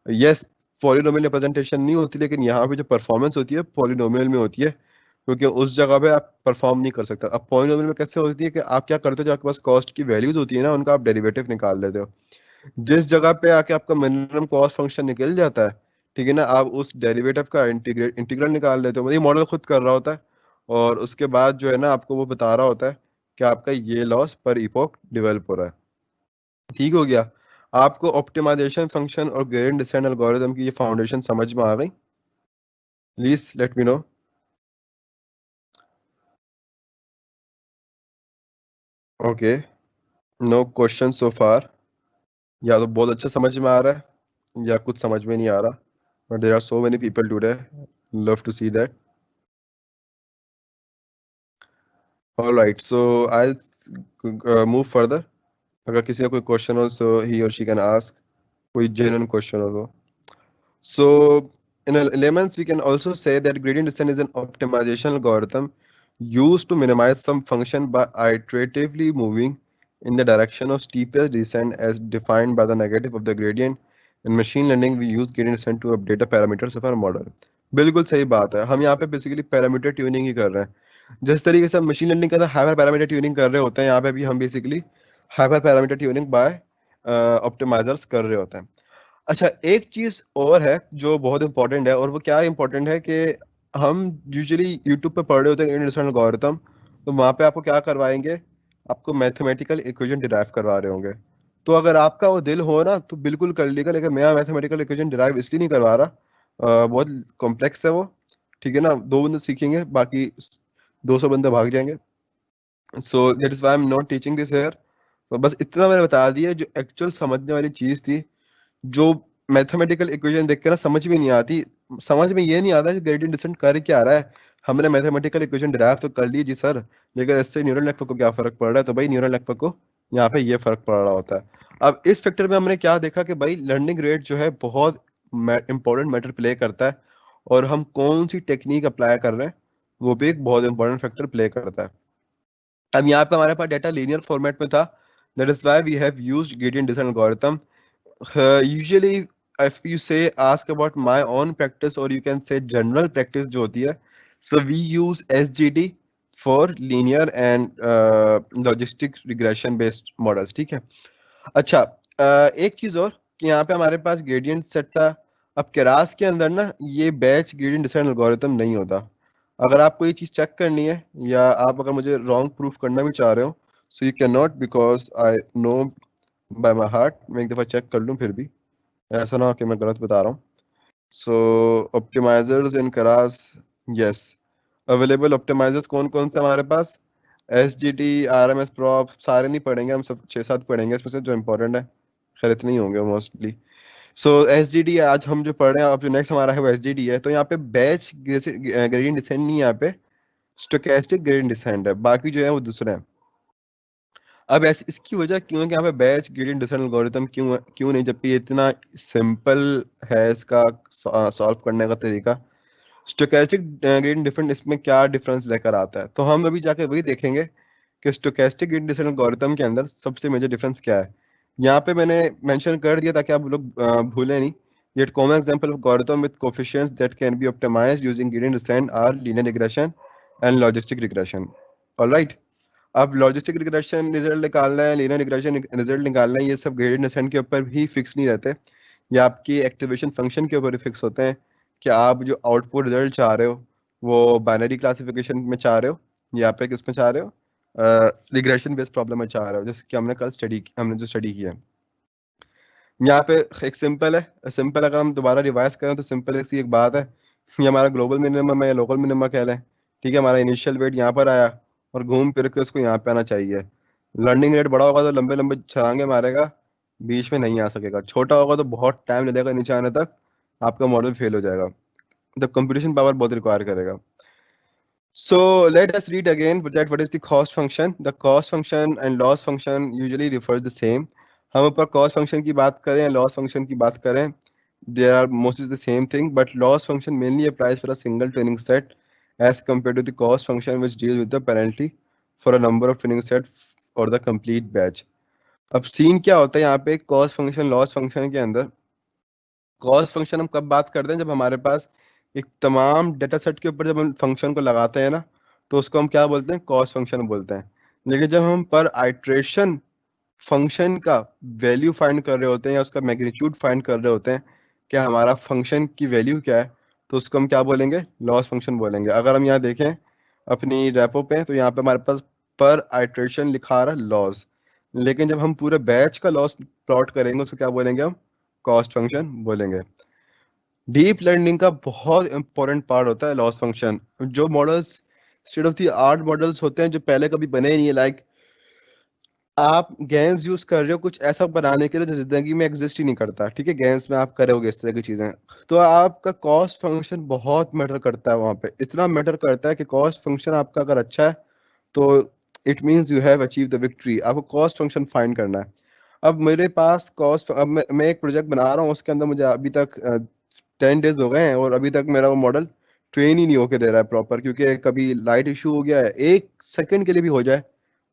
यस, पॉलिनोमियल रिप्रेजेंटेशन नहीं होती, लेकिन यहाँ पे जो परफॉर्मेंस होती है पॉलिनोमियल में होती है, क्योंकि उस जगह पे आप परफॉर्म नहीं कर सकते। अब पॉलिनोमियल में कैसे होती है कि आप क्या करते हो, जो आपके पास कॉस्ट की वैल्यूज होती है ना उनका आप डेरिवेटिव निकाल लेते हो, जिस जगह पे आके आपका मिनिमम कॉस्ट फंक्शन निकल जाता है, ठीक है ना, आप उस डेरिवेटिव का इंटीग्रल निकाल लेते हो, मतलब ये मॉडल खुद कर रहा होता है, और उसके बाद जो है ना आपको वो बता रहा होता है कि आपका ये लॉस पर इपोक डेवलप हो रहा है। ठीक हो गया, आपको ऑप्टिमाइजेशन फंक्शन और ग्रेडिएंट डिसेंट एल्गोरिथम की ये फाउंडेशन समझ में आ गई? Please let me know. Okay, no question so far, या तो बहुत अच्छा समझ में आ रहा है या कुछ समझ में नहीं आ रहा, but there are so many people today, love to see that. Alright, so I move further. अगर किसी का कोई क्वेश्चन हो सो ही और शी कैन आस्क, कोई जेन्युइन क्वेश्चन हो तो। So in elements, we can also say that gradient descent is an optimization algorithm used to minimize some function by iteratively moving in the direction of steepest descent as defined by the negative of the gradient. In machine learning, we use gradient descent to update the parameters of our model. बिल्कुल सही बात है, हम यहाँ पे basically parameter tuning ही कर रहे हैं, जिस तरीके से हम मशीन लर्निंग का हाइपर पैरामीटर ट्यूनिंग कर रहे होते हैं, यहाँ पे भी हम basically hyper parameter tuning by optimizers कर रहे होते हैं। अच्छा, एक चीज और है जो बहुत इंपॉर्टेंट है, और वो क्या इंपॉर्टेंट है कि हम यूजुअली यूट्यूब पे पढ़ रहे होते हैं इंडियन एल्गोरिथम, तो वहां पे आपको क्या करवाएंगे, आपको मैथमेटिकल इक्वेशन डिराइव करवा रहे होंगे। तो अगर आपका वो दिल हो ना तो बिल्कुल कर लीजिएगा, लेकिन मैं मैथमेटिकल इक्वेशन डिराइव इसलिए नहीं करवा रहा, बहुत कॉम्प्लेक्स है वो, ठीक है ना, 2 बंदे सीखेंगे बाकी 200 बंदे भाग जाएंगे, so that is why I am not teaching this here. तो बस इतना मैंने बता दिया जो एक्चुअल समझने वाली चीज थी, जो मैथमेटिकल इक्वेशन देख के ना समझ में नहीं आती, समझ में ये नहीं आता कि ग्रेडियंट डिसेंट कर क्या रहा है। हमने मैथमेटिकल इक्वेशन डिराइव तो कर ली जी सर, लेकिन इससे न्यूरल नेटवर्क को क्या फर्क पड़ रहा है, तो भाई न्यूरल नेटवर्क को यहाँ पे ये फर्क पड़ रहा होता है। अब इस फैक्टर में हमने क्या देखा कि भाई लर्निंग रेट जो है बहुत इंपॉर्टेंट मैटर प्ले करता है, और हम कौन सी टेक्निक अप्लाई कर रहे हैं वो भी एक बहुत इंपॉर्टेंट फैक्टर प्ले करता है। अब यहाँ पे हमारे पास डेटा लीनियर फॉर्मेट में था, that is why we have used gradient descent algorithm. Usually if you say ask about my own practice, or you can say general practice जो होती है, so we use SGD for linear and logistic regression based models, ठीक है। अच्छा, एक चीज और कि यहाँ पे हमारे पास ग्रेडियंट सेट था, अब केरास के अंदर ना ये बैच ग्रेडियंट डिसेंट एल्गोरिथम नहीं होता। अगर आपको ये चीज चेक करनी है या आप अगर मुझे रॉन्ग प्रूफ करना भी चाह रहे हो, so you can not, because I know by my heart. मैं एक दफा चेक कर लूं फिर भी, ऐसा ना हो कि मैं गलत बता रहा हूँ। So optimisers in Keras, yes, available optimisers कौन कौन से हमारे पास? S G T, R M S prop, सारे नहीं पढ़ेंगे हम, सब 6-7 पढ़ेंगे इसमें से जो इंपॉर्टेंट है। खैर इतने ही होंगे मोस्टली। सो एस जी डी आज हम जो पढ़ रहे हैं, अब जो नेक्स्ट हमारा है वो एस जी डी है। तो यहाँ पे बैच ग्रेडियंट डिसेंट नहीं है, यहाँ पे स्टोकेस्टिक ग्रेडियंट डिसेंट है, बाकी जो है वो दूसरे हैं। अब ऐसी इसकी वजह क्यों है कि यहाँ पे बैच ग्रेडियंट डिसेंट एल्गोरिथम क्यों नहीं, जबकि ये इतना सिंपल है इसका सॉल्व करने का तरीका। स्टोकेस्टिक ग्रेडियंट डिफरेंट इसमें क्या डिफरेंस लेकर आता है, तो हम अभी जाके वही देखेंगे कि स्टोकेस्टिक ग्रेडियंट डिसेंट एल्गोरिथम के अंदर सबसे मेजर डिफरेंस क्या है। यहाँ पे मैंने मेंशन कर दिया ताकि आप लोग भूलें नहीं। Yet common example of algorithm with coefficients that can be optimized using gradient descent are linear regression and logistic regression. All right. अब लॉजिस्टिक रिग्रेशन रिजल्ट निकालना है, लीनियर रिग्रेशन रिजल्ट निकालना है, ये सब ग्रेडियंट डिसेंट के ऊपर भी फिक्स नहीं रहते। ये आपकी एक्टिवेशन फंक्शन के ऊपर फिक्स होते हैं कि आप जो आउटपुट रिजल्ट चाह रहे हो वो बाइनरी क्लासिफिकेशन में चाह रहे हो या पे किस में चाह रहे हो, रिग्रेशन बेस्ड प्रॉब्लम में चाह रहे हो, जैसे कि हमने जो स्टडी किया है। यहाँ पे एक सिंपल है, सिंपल अगर हम दोबारा रिवाइज करें तो सिंपल सी एक बात है, ये हमारा ग्लोबल मिनिमम है या लोकल मिनिमम कह लें। ठीक है, हमारा इनिशियल वेट यहाँ पर आया और घूम फिर के उसको यहाँ पे आना चाहिए। लर्निंग रेट बड़ा होगा तो लंबे लंबे छलांगे मारेगा, बीच में नहीं आ सकेगा। छोटा होगा तो बहुत टाइम लगेगा नीचे आने तक, आपका मॉडल फेल हो जाएगा। द कंप्यूटेशन पावर बहुत रिक्वायर करेगा। So let us read again that what is the cost function. The cost function and loss function usually refers the same. हम ऊपर cost function की बात करें या loss function की बात करें, they are mostly the same thing, but loss function mainly applies for a single training set as compared to the cost function which deals with the penalty for a number of training set or the complete batch. अब scene क्या होता है यहाँ पे cost function loss function के अंदर? Cost function हम कब बात करते हैं, जब हमारे पास एक तमाम डेटा सेट के ऊपर जब हम फंक्शन को लगाते हैं ना, तो उसको हम क्या बोलते हैं? कॉस्ट फंक्शन बोलते हैं। लेकिन जब हम पर आइट्रेशन फंक्शन का वैल्यू फाइंड कर रहे होते हैं या उसका मैग्नीट्यूड फाइंड कर रहे होते हैं कि हमारा फंक्शन की वैल्यू क्या है, तो उसको हम क्या बोलेंगे? लॉस फंक्शन बोलेंगे। अगर हम यहाँ देखें अपनी रेपो पे, तो यहाँ पे हमारे पास पर आइट्रेशन लिखा आ रहा है लॉस, लेकिन जब हम पूरे बैच का लॉस प्लॉट करेंगे उसको क्या बोलेंगे? हम कॉस्ट फंक्शन बोलेंगे। डीप लर्निंग का बहुत इंपॉर्टेंट पार्ट होता है लॉस फंक्शन। जो models state of the art models होते हैं जो पहले कभी बने ही नहीं है, लाइक आप गेम्स यूज कर रहे हो कुछ ऐसा बनाने के लिए जो जिंदगी में एग्जिस्ट ही नहीं करता। ठीक है, गेम्स में आप करोगे इस तरह की चीजें, तो आपका कॉस्ट फंक्शन बहुत मैटर करता है। वहां पे इतना मैटर करता है कि कॉस्ट फंक्शन आपका अगर अच्छा है तो it means you have achieve the victory. आपको कॉस्ट फंक्शन फाइंड करना है। अब मेरे पास कॉस्ट, अब मैं एक प्रोजेक्ट बना रहा हूँ, उसके अंदर मुझे अभी तक 10 डेज हो गए हैं और अभी तक मेरा वो मॉडल ट्रेन ही नहीं होके दे रहा है प्रॉपर, क्योंकि कभी लाइट इशू हो गया है, 1 सेकंड के लिए भी हो जाए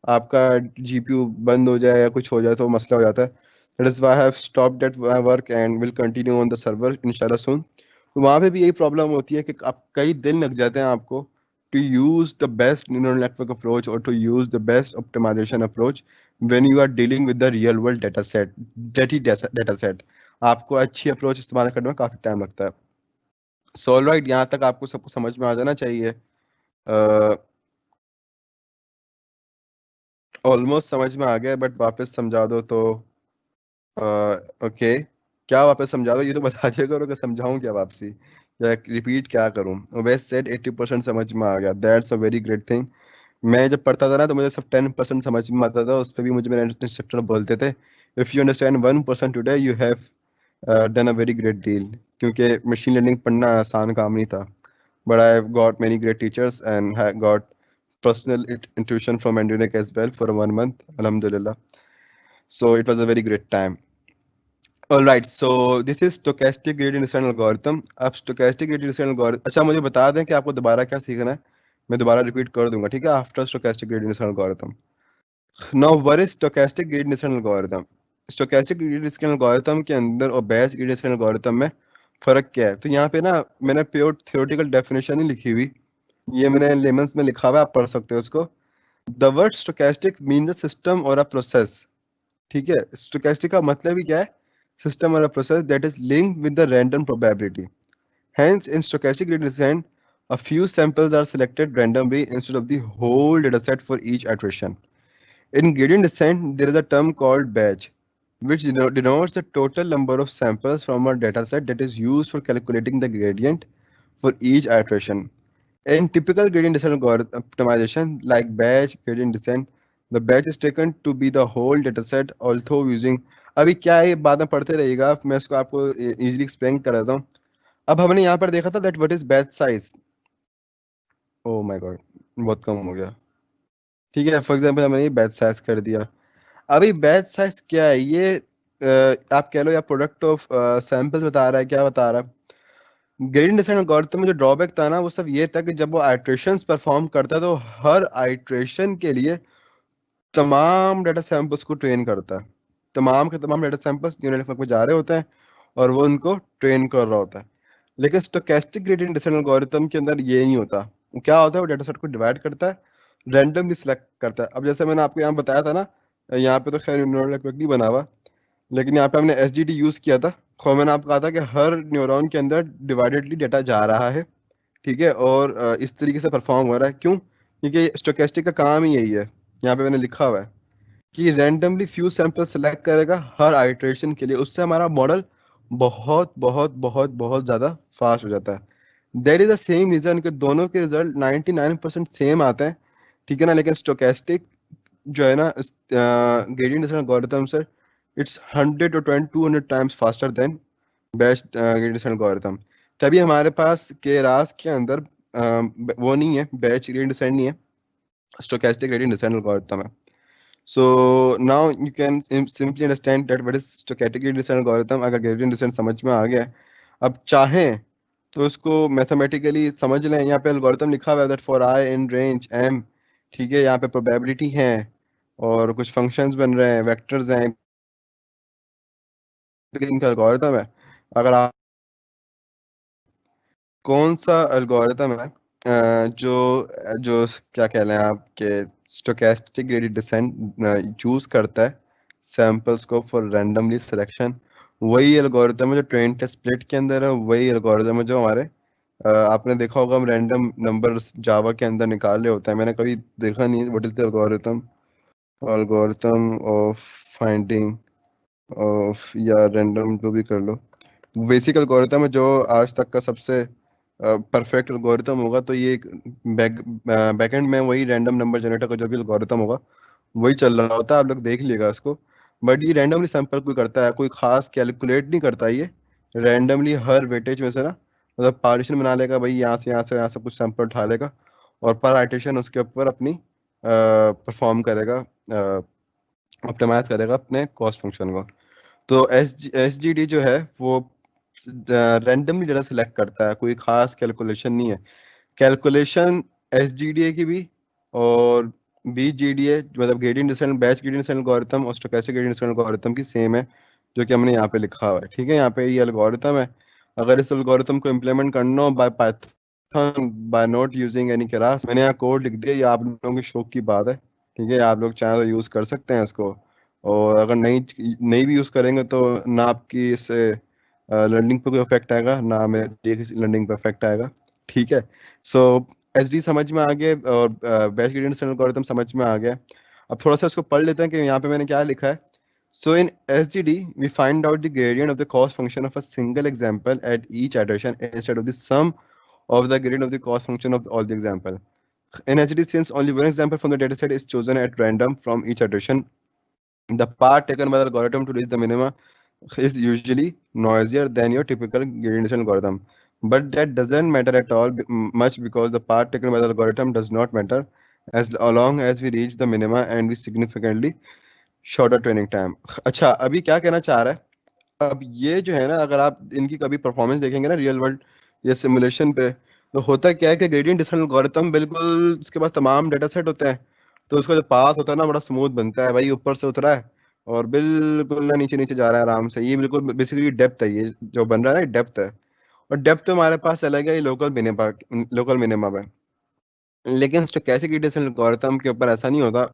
आपका जीपीयू बंद हो जाए या कुछ हो जाए तो मसला हो जाता है। That is why I have stopped that work and will continue on the server इंशाल्लाह सून। तो वहाँ पे भी यही प्रॉब्लम होती है कि आप कई दिन लग जाते हैं आपको to use the best neural network approach or to use the best optimization approach when you are dealing with the real world data set, data set। आपको अच्छी अप्रोच इस्तेमाल करने में काफी टाइम लगता है। सो ऑलराइट, यहाँ तक आपको सबको समझ में आ जाना चाहिए। ऑलमोस्ट समझ में आ गया, बट वापस समझा दो तो ओके। क्या वापस समझा दो, ये तो बता दिया करो कि समझाऊं क्या वापसी, या रिपीट क्या करूं? वेस्ट सेड 80% समझ में आ गया, that's a very great thing. मैं जब पढ़ता था ना तो मुझे सब 10% समझ में आता था, उस पर भी मुझे मेरे इंस्ट्रक्टर बोलते थे if you understand 1% today you have done a very great deal, क्योंकि मशीन लर्निंग पढ़ना आसान काम नहीं था। But I have got many great teachers and have got personal intuition from Endurec as well for 1 month, alhamdulillah. So it was a very great time. All right, so this is stochastic gradient descent algorithm. अब stochastic gradient descent algorithm, अच्छा मुझे बता दें कि आपको दोबारा क्या सीखना है, मैं दोबारा रिपीट कर दूंगा, ठीक है? After stochastic gradient descent algorithm. Now what is stochastic gradient descent algorithm? Stochastic gradient descent algorithm के अंदर और Bayes gradient descent algorithm में फर्क क्या है? तो यहाँ पे ना मैंने प्योर थ्योरेटिकल डेफिनेशन ही लिखी हुई, ये मैंने लेमन्स में लिखा हुआ है, आप पढ़ सकते हो उसको। The word stochastic means a system और अ प्रोसेस। ठीक है, स्टोकेस्टिक का मतलब ही क्या है? system or a process that is linked with the random probability. Hence, in stochastic gradient descent, a few samples are selected randomly instead of the whole dataset for each iteration. In gradient descent, there is a term called batch, which denotes the total number of samples from a dataset that is used for calculating the gradient for each iteration. In typical gradient descent algorithm optimization like batch gradient descent, the batch is taken to be the whole dataset, although using अभी क्या है ये बाद में पढ़ते रहिएगा, मैं इसको आपको इजीली एक्सप्लेन कर देता हूँ. अब हमने यहाँ पर देखा था that what is batch size. Oh my God, बहुत कम हो गया. ठीक है, फॉर एग्जांपल हमने ये बैच साइज कर दिया. अभी बैच साइज क्या है ये, आप कह लो या प्रोडक्ट ऑफ सैंपल्स बता रहा है, क्या बता रहा है. ग्रेडिएंट डिसेंट एल्गोरिथम में जो ड्रॉबैक था ना वो सब ये था कि जब वो आइट्रेशंस परफॉर्म करता है तो हर आइट्रेशन के लिए तमाम डाटा सैंपल्स को ट्रेन करता है. तमाम के तमाम डाटा सैंपल्स न्यूरल नेटवर्क में जा रहे होते हैं और वो उनको ट्रेन कर रहा होता है. लेकिन स्टोकेस्टिक ग्रेडिएंट डिसेंट एल्गोरिथम के अंदर ये नहीं होता. वो क्या होता है, वो डाटा सेट को डिवाइड करता है, रैंडमली सिलेक्ट करता है. अब जैसे मैंने आपको यहाँ बताया था ना, यहाँ पे तो खैर न्यूरल नेटवर्क नहीं बना हुआ, लेकिन यहाँ पे हमने एसजीडी यूज किया था. और मैंने आपको कहा था कि हर न्यूरॉन के अंदर डिवाइडेडली डाटा जा रहा है, ठीक है, और इस तरीके से परफॉर्म हो रहा है. क्यों? क्योंकि स्टोकेस्टिक का काम ही यही है. यहाँ पे मैंने लिखा हुआ है कि रैंडमली फ्यू सैंपल सेलेक्ट करेगा हर आइट्रेशन के लिए. उससे हमारा मॉडल बहुत बहुत बहुत बहुत ज़्यादा फास्ट हो जाता है. That is the same reason कि दोनों के रिजल्ट 99% सेम आते हैं, ठीक है ना. लेकिन स्टोकेस्टिक जो है ना ग्रेडिएंट डिसेंट एल्गोरिथम से it's 100 to 200 times faster than batch gradient descent algorithm. तभी हमारे पास के रास के अंदर वो नहीं है, बैच ग्रेडिएंट डिसेंट नहीं है, स्टोकेस्टिक ग्रेडिएंट डिसेंट एल्गोरिथम है. So now you can simply understand that what is stochastic gradient descent algorithm. अगर gradient descent समझ में आ गया है, अब चाहें तो उसको मैथमेटिकली समझ लें. यहाँ पे algorithm लिखा हुआ है that for i in range m, ठीक है, यहाँ पे probability है और कुछ functions बन रहे हैं, vectors हैं, इनका algorithm है. अगर आप कौन सा algorithm है जो जो क्या कह लें आपके स्टोकेस्टिक ग्रेडिएंट डिसेंट चूज करता है सैंपल्स को फॉर रैंडमली सिलेक्शन, वही एल्गोरिथम है जो ट्रेन टेस्ट स्प्लिट के अंदर है. वही एल्गोरिथम है जो हमारे आपने देखा होगा हम रैंडम नंबर्स जावा के अंदर निकाल रहे होते हैं. मैंने कभी देखा नहीं what is the algorithm of finding of या रैंडम, जो भी कर लो. बेसिक एल्गोरिथम है जो आज तक का सबसे परफेक्ट एल्गोरिथम होगा. तो ये बैकएंड में वही रैंडम नंबर जनरेटर का जो भी एल्गोरिथम होगा वही चल रहा होता है. आप लोग देख लीजिएगा इसको. बट ये रैंडमली सैंपल कोई करता है, कोई खास कैलकुलेट नहीं करता. ये रैंडमली हर वेटेज में से ना मतलब पार्टीशन बना लेगा, भाई यहाँ से कुछ सैंपल उठा लेगा और पर आइटरेशन उसके ऊपर अपनी परफॉर्म करेगा, ऑप्टिमाइज करेगा अपने कॉस्ट फंक्शन को. तो एस जी डी जो है वो रैंडमली डाटा सिलेक्ट करता है, कोई खास कैलकुलेशन नहीं है. कैलकुलेशन एसजीडीए की भी और बीजीडीए मतलब gradient descent batch gradient descent algorithm और स्टोचैस्टिक ग्रेडिएंट डिसेंट एल्गोरिथम की सेम है, जो कि हमने यहाँ पे लिखा हुआ है. ठीक है, यहाँ पे ये एल्गोरिथम है. अगर इस एल्गोरिथम को इम्प्लीमेंट करना हो by python by not using any class, मैंने यहाँ कोड लिख दिया. ये आप लोगों की शौक की बात है, ठीक है, आप लोग चाहें तो यूज कर सकते हैं इसको. और अगर नहीं भी यूज करेंगे तो ना आपकी इससे लर्निंग पे कोई इफेक्ट आएगा, ना मेरी लर्निंग पे इफेक्ट आएगा. ठीक है, सो एसडी समझ में आ गया और बैच ग्रेडिएंट डिसेंट एल्गोरिथम समझ में आ गया. अब थोड़ा सा इसको पढ़ लेते हैं कि यहाँ पे मैंने क्या लिखा है. So in SGD, we find out the gradient of the cost function of a single example at each iteration instead of the sum of the gradient of the cost function of all the example. In SGD, since only one example from the dataset is chosen at random from each iteration, the path taken by the algorithm to reach the minima is usually noisier than your typical gradient descent algorithm. But that doesn't matter at all much because the path taken by the algorithm does not matter as long as we reach the minima and we significantly shorter training time. अच्छा, अभी क्या कहना चाह रहा है. अब ये जो है ना, अगर आप इनकी कभी परफॉर्मेंस देखेंगे ना रियल वर्ल्ड या सिमुलेशन पे, तो होता क्या है कि ग्रेडिएंट डिसेंट एल्गोरिथम बिल्कुल उसके पास तमाम डेटा सेट होते हैं, तो उसका जो पास होता है ना बड़ा स्मूथ बनता है. भाई ऊपर से उतरा है और बिल्कुल ना नीचे नीचे जा रहा है आराम से. ये बिल्कुल बेसिकली डेप्थ है, ये जो बन रहा है ना डेप्थ है. और डेप्थ तो हमारे पास चला गया ये लोकल मिनिमम है. लेकिन स्टोचैस्टिक डिसेंट एल्गोरिथम के ऊपर ऐसा नहीं होता,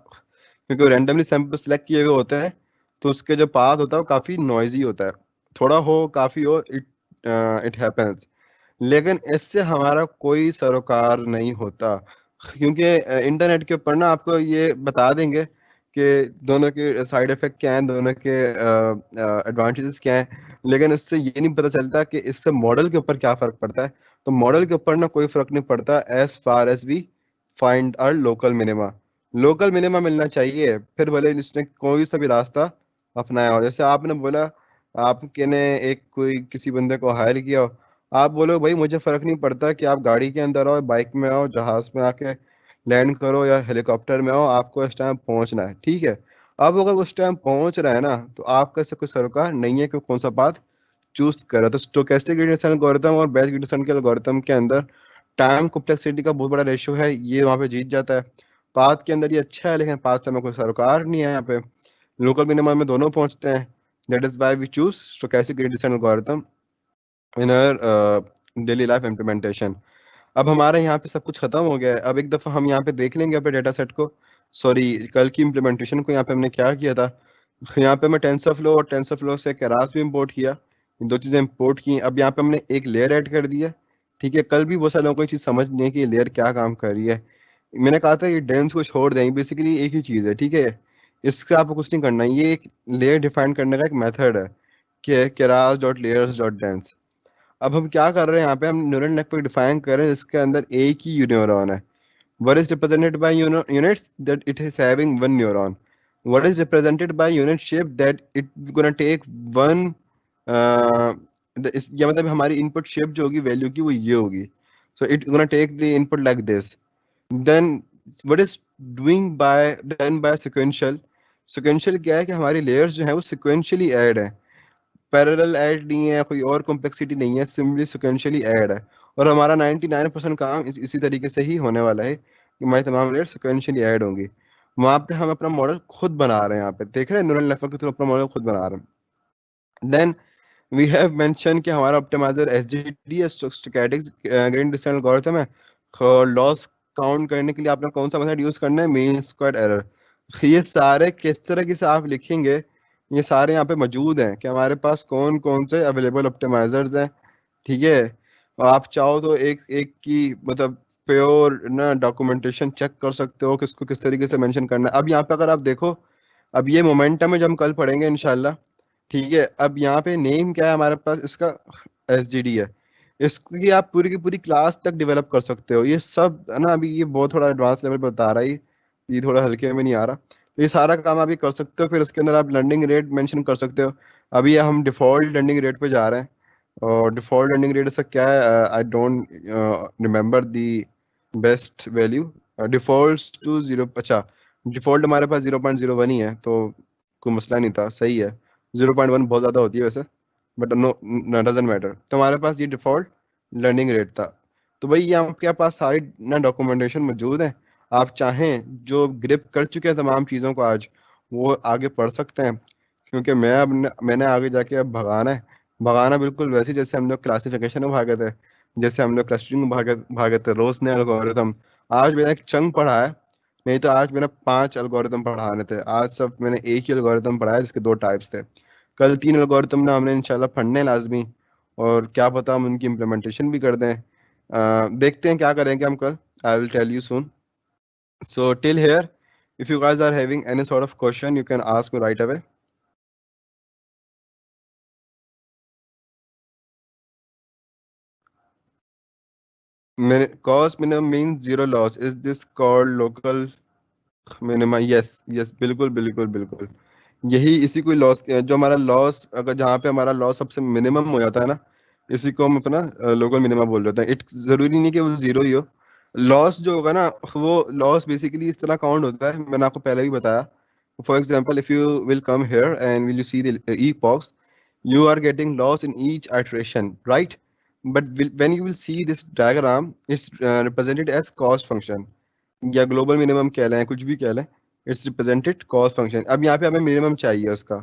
क्योंकि वो रैंडमली सैंपल सेलेक्ट किए हुए होते हैं, तो उसके जो पाथ होता है वो काफ़ी नॉइजी होता है. थोड़ा हो काफी हो, इट हैपेंस। लेकिन इससे हमारा कोई सरोकार नहीं होता, क्योंकि इंटरनेट के ऊपर ना आपको ये बता देंगे कि दोनों के साइड इफेक्ट क्या हैं, दोनों के एडवांटेजेस क्या हैं, लेकिन इससे ये नहीं पता चलता कि इससे मॉडल के ऊपर क्या फर्क पड़ता है। तो मॉडल के ऊपर ना कोई फर्क नहीं पड़ता as far as we find our local minima. Local minima मिलना चाहिए, फिर भले इसने कोई सा भी रास्ता अपनाया हो। जैसे आपने बोला, आपके ने एक कोई किसी बंदे को हायर किया हो, आप बोलो भाई मुझे फर्क नहीं पड़ता कि आप गाड़ी के अंदर हो, बाइक में हो, जहाज में आके लैंड करो या हेलीकॉप्टर में हो, आपको इस टाइम पहुंचना है, ठीक है। अब अगर उस टाइम पहुंच रहा है ना, तो आपका से कोई सरोकार नहीं है कि कौन सा पाथ चूज करा। तो स्टोकेस्टिक ग्रेडिएंट एल्गोरिथम और बैच ग्रेडिएंट के एल्गोरिथम के अंदर टाइम कॉम्प्लेक्सिटी का बहुत बड़ा रेशियो है, ये वहां पे जीत जाता है। पाथ के अंदर ये अच्छा है, लेकिन पाथ से हमें कोई सरोकार नहीं है यहाँ पे। लोकल मिनिमम में दोनों पहुंचते हैं। That is why we choose stochastic gradient algorithm in our daily life implementation. अब हमारे यहाँ पे सब कुछ खत्म हो गया है। अब एक दफा हम यहाँ पे देख लेंगे अपने डेटा सेट को, सॉरी कल की इम्प्लीमेंटेशन को। यहाँ पे हमने क्या किया था, यहाँ पे मैं टेंसरफ्लो और टेंसरफ्लो से केरास भी इंपोर्ट किया, ये दो चीजें इंपोर्ट की। अब यहाँ पे हमने एक लेयर ऐड कर दिया, ठीक है। कल भी बहुत सारे लोगों को ये चीज समझ नहीं है कि ये लेयर क्या काम कर रही है। मैंने कहा था ये डेंस को छोड़ दें, बेसिकली एक ही चीज है, ठीक है। इसका आपको कुछ नहीं करना है, ये एक लेयर डिफाइन करने का एक मेथड है कि Keras dot layers dot dense. अब हम क्या कर रहे हैं यहाँ पे, हम न्यूरल नेटवर्क डिफाइन कर रहे हैं जिसके अंदर एक ही न्यूरॉन है। What is represented by units that it is having one neuron. What is represented by unit shape that it gonna take one या मतलब हमारी इनपुट शेप जो होगी वैल्यू की वो ये होगी। So it gonna take the input like this. Then what is doing by done by sequential. Sequential क्या है कि हमारी layers जो है वो sequentially add है, पैरेलल ऐड नहीं है, कोई और कॉम्प्लेक्सिटी नहीं है, सिंपली सिक्वेंशियली ऐड है। और हमारा 99% काम इसी तरीके से ही होने वाला है कि हमारी तमाम लेयर सिक्वेंशियली ऐड होंगी। वहां पे हम अपना मॉडल खुद बना रहे हैं, यहाँ पे देख रहे हैं न्यूरल नेटवर्क के थ्रू अपना मॉडल खुद बना रहे हैं। देन वी हैव मेंशन कि हमारा optimiser SGD static gradient descent algorithm है। लॉस काउंट करने के लिए आपने कौन सा मेथड यूज करना है, मीन स्क्वायर्ड एरर। ये सारे किस तरह की से आप लिखेंगे, ये सारे यहाँ पे मौजूद हैं कि हमारे पास कौन कौन से अवेलेबल ऑप्टिमाइजर्स हैं, ठीक है। और आप चाहो तो एक एक की मतलब प्योर ना डॉक्यूमेंटेशन चेक कर सकते हो कि इसको किस तरीके से मेंशन करना है। अब यहाँ पे अगर आप देखो, अब ये मोमेंटम है जो हम कल पढ़ेंगे इंशाल्लाह, ठीक है। अब यहाँ पे नेम क्या है हमारे पास, इसका एसजीडी है। इसको कि आप पूरी की पूरी क्लास तक डेवलप कर सकते हो। ये सब है ना, अभी ये बहुत थोड़ा एडवांस लेवल पर बता रहा है, ये थोड़ा हल्के में नहीं आ रहा। तो ये सारा काम आप ये कर सकते हो, फिर उसके अंदर आप लर्निंग रेट मेंशन कर सकते हो। अभी हम डिफॉल्ट लर्निंग रेट पे जा रहे हैं, और डिफॉल्ट लर्निंग रेट ऐसा क्या है, I don't remember the best value. Default to zero, अच्छा डिफॉल्ट हमारे पास 0.01 ही है, तो कोई मसला नहीं था, सही है। 0.1 बहुत ज़्यादा होती है वैसे, बट नो डजेंट मैटर। तो हमारे पास ये डिफॉल्ट लर्निंग रेट था। तो भाई ये आपके पास सारी ना डॉक्यूमेंटेशन मौजूद है। आप चाहें जो ग्रिप कर चुके हैं तमाम चीज़ों को आज, वो आगे पढ़ सकते हैं, क्योंकि मैंने आगे जाके अब भगाना है। भगाना बिल्कुल वैसे ही जैसे हम लोग क्लासिफिकेशन में भागे थे, जैसे हम लोग क्लस्टरिंग में भागे भागे थे, रोज ने एल्गोरिथम। आज मैंने एक चंक पढ़ा है, नहीं तो आज मैंने 5 एल्गोरिथम पढ़ाने थे। आज सब मैंने एक ही एल्गोरिथम पढ़ा है जिसके 2 टाइप्स थे। कल 3 एल्गोरिथम ना हमने इंशाल्लाह पढ़ने हैं लाजमी, और क्या पता हम उनकी इम्प्लीमेंटेशन भी कर दें। देखते हैं क्या करेंगे हम कल, I will tell you soon. So till here, if you guys are having any sort of question, you can ask me right away. Cost minimum means zero loss. Is this called local minima? Yes, yes, बिल्कुल बिल्कुल बिल्कुल। यही इसी को loss, जो हमारा loss अगर जहाँ पे हमारा लॉस सबसे मिनिमम हो जाता है ना, इसी को हम अपना लोकल मिनिमा बोल रहे हैं। इट जरूरी नहीं कि वो जीरो ही हो। लॉस जो होगा ना, वो लॉस बेसिकली इस तरह काउंट होता है, मैंने आपको पहले भी बताया। For example, if you will come here and will you see the epochs, you are getting loss in each iteration, right? But when you will see this diagram, it's represented as cost function, या global minimum कह लें, कुछ भी कह लें, it's represented cost function. अब यहाँ पे हमें मिनिमम चाहिए उसका।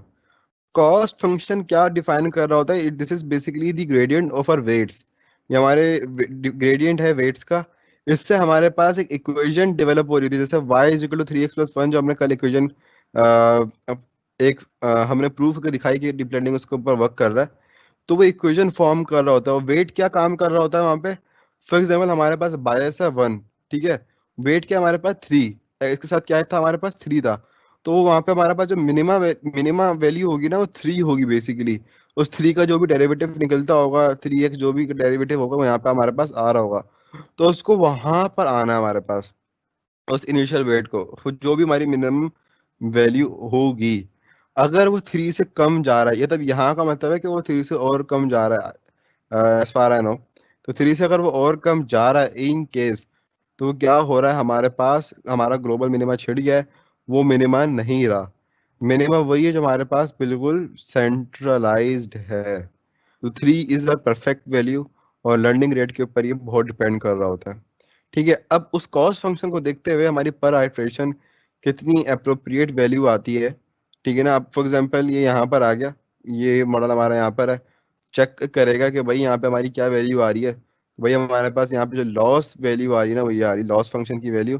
कॉस्ट फंक्शन क्या डिफाइन कर रहा होता है, this is basically the gradient of our weights. ये हमारे ग्रेडियंट है वेट्स का। इससे हमारे पास एक इक्वेशन डेवलप हो रही थी, जैसे y is equal to 3x + 1, जो हमने कल इक्वेशन एक हमने प्रूफ करके दिखाई कि डीप लर्निंग उसके ऊपर वर्क कर रहा है, तो वो इक्वेशन फॉर्म कर रहा होता है। और वेट क्या काम कर रहा होता है वहां पे? फॉर एग्जाम्पल हमारे पास बायस है 1, ठीक है, वेट क्या हमारे पास 3, इसके साथ क्या था हमारे पास 3 था, तो वहां पे हमारे पास जो मिनिमा वैल्यू होगी ना वो 3 होगी बेसिकली। उस 3 का जो भी डेरिवेटिव निकलता होगा, 3x जो भी डेरिवेटिव होगा वो यहाँ पे हमारे पास आ रहा होगा, तो उसको वहां पर आना है हमारे पास, उस इनिशियल वेट को, जो भी हमारी मिनिमम वैल्यू होगी। अगर वो 3 से कम जा रहा है, ये तब यहाँ का मतलब है कि वो 3 से और कम जा रहा है, एज फार आई नो, तो 3 से अगर वो और कम जा रहा है इन केस, तो वो क्या हो रहा है, हमारे पास हमारा ग्लोबल मिनिमा छिड़ गया है, वो मिनिमा नहीं रहा। मिनिमा वही है जो हमारे पास बिल्कुल सेंट्रलाइज्ड है। तो 3 इज अ परफेक्ट वैल्यू, और लर्निंग रेट के ऊपर ये बहुत डिपेंड कर रहा होता है। ठीक है, अब उस कॉस्ट फंक्शन को देखते हुए हमारी पर आइटरेशन कितनी अप्रोप्रिएट वैल्यू आती है। ठीक है ना, अब फॉर एग्जांपल ये यहाँ पर आ गया, ये मॉडल हमारा यहाँ पर है, चेक करेगा कि भाई यहाँ पे हमारी क्या वैल्यू आ रही है। भाई हमारे पास यहाँ पे जो लॉस वैल्यू आ रही है ना, वही आ रही लॉस फंक्शन की वैल्यू,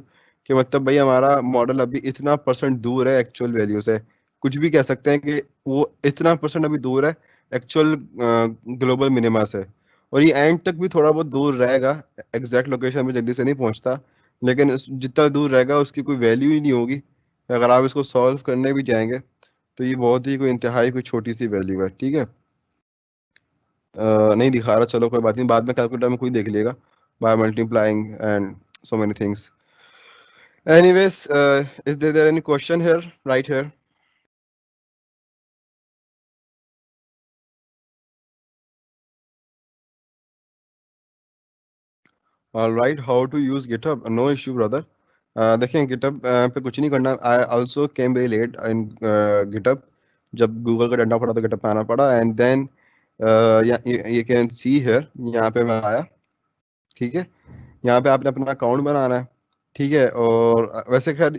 कि मतलब भाई हमारा मॉडल अभी इतना परसेंट दूर है एक्चुअल वैल्यू से। कुछ भी कह सकते हैं कि वो इतना परसेंट अभी दूर है एक्चुअल ग्लोबल मिनिमा से, और ये एंड तक भी थोड़ा बहुत दूर रहेगा, एग्जैक्ट लोकेशन में जल्दी से नहीं पहुंचता, लेकिन जितना दूर रहेगा उसकी कोई वैल्यू ही नहीं होगी। अगर आप इसको सॉल्व करने भी जाएंगे तो ये बहुत ही कोई इंतहाई कोई छोटी सी वैल्यू है। ठीक है, नहीं दिखा रहा, चलो कोई बात नहीं, बाद में कैलकुलेटर में कोई देख लेगा, by multiplying and so many things. Anyways, is there any question here, right here? All right, how to use GitHub? No issue, brother. देखिए GitHub पे कुछ नहीं करना। I also came very late in GitHub, जब Google का डंडा पड़ा तो GitHub पे आना पड़ा, and then you can see here, यहाँ पे मैं आया। ठीक है, यहाँ पे आपने अपना अकाउंट बनाना है। ठीक है, और वैसे खैर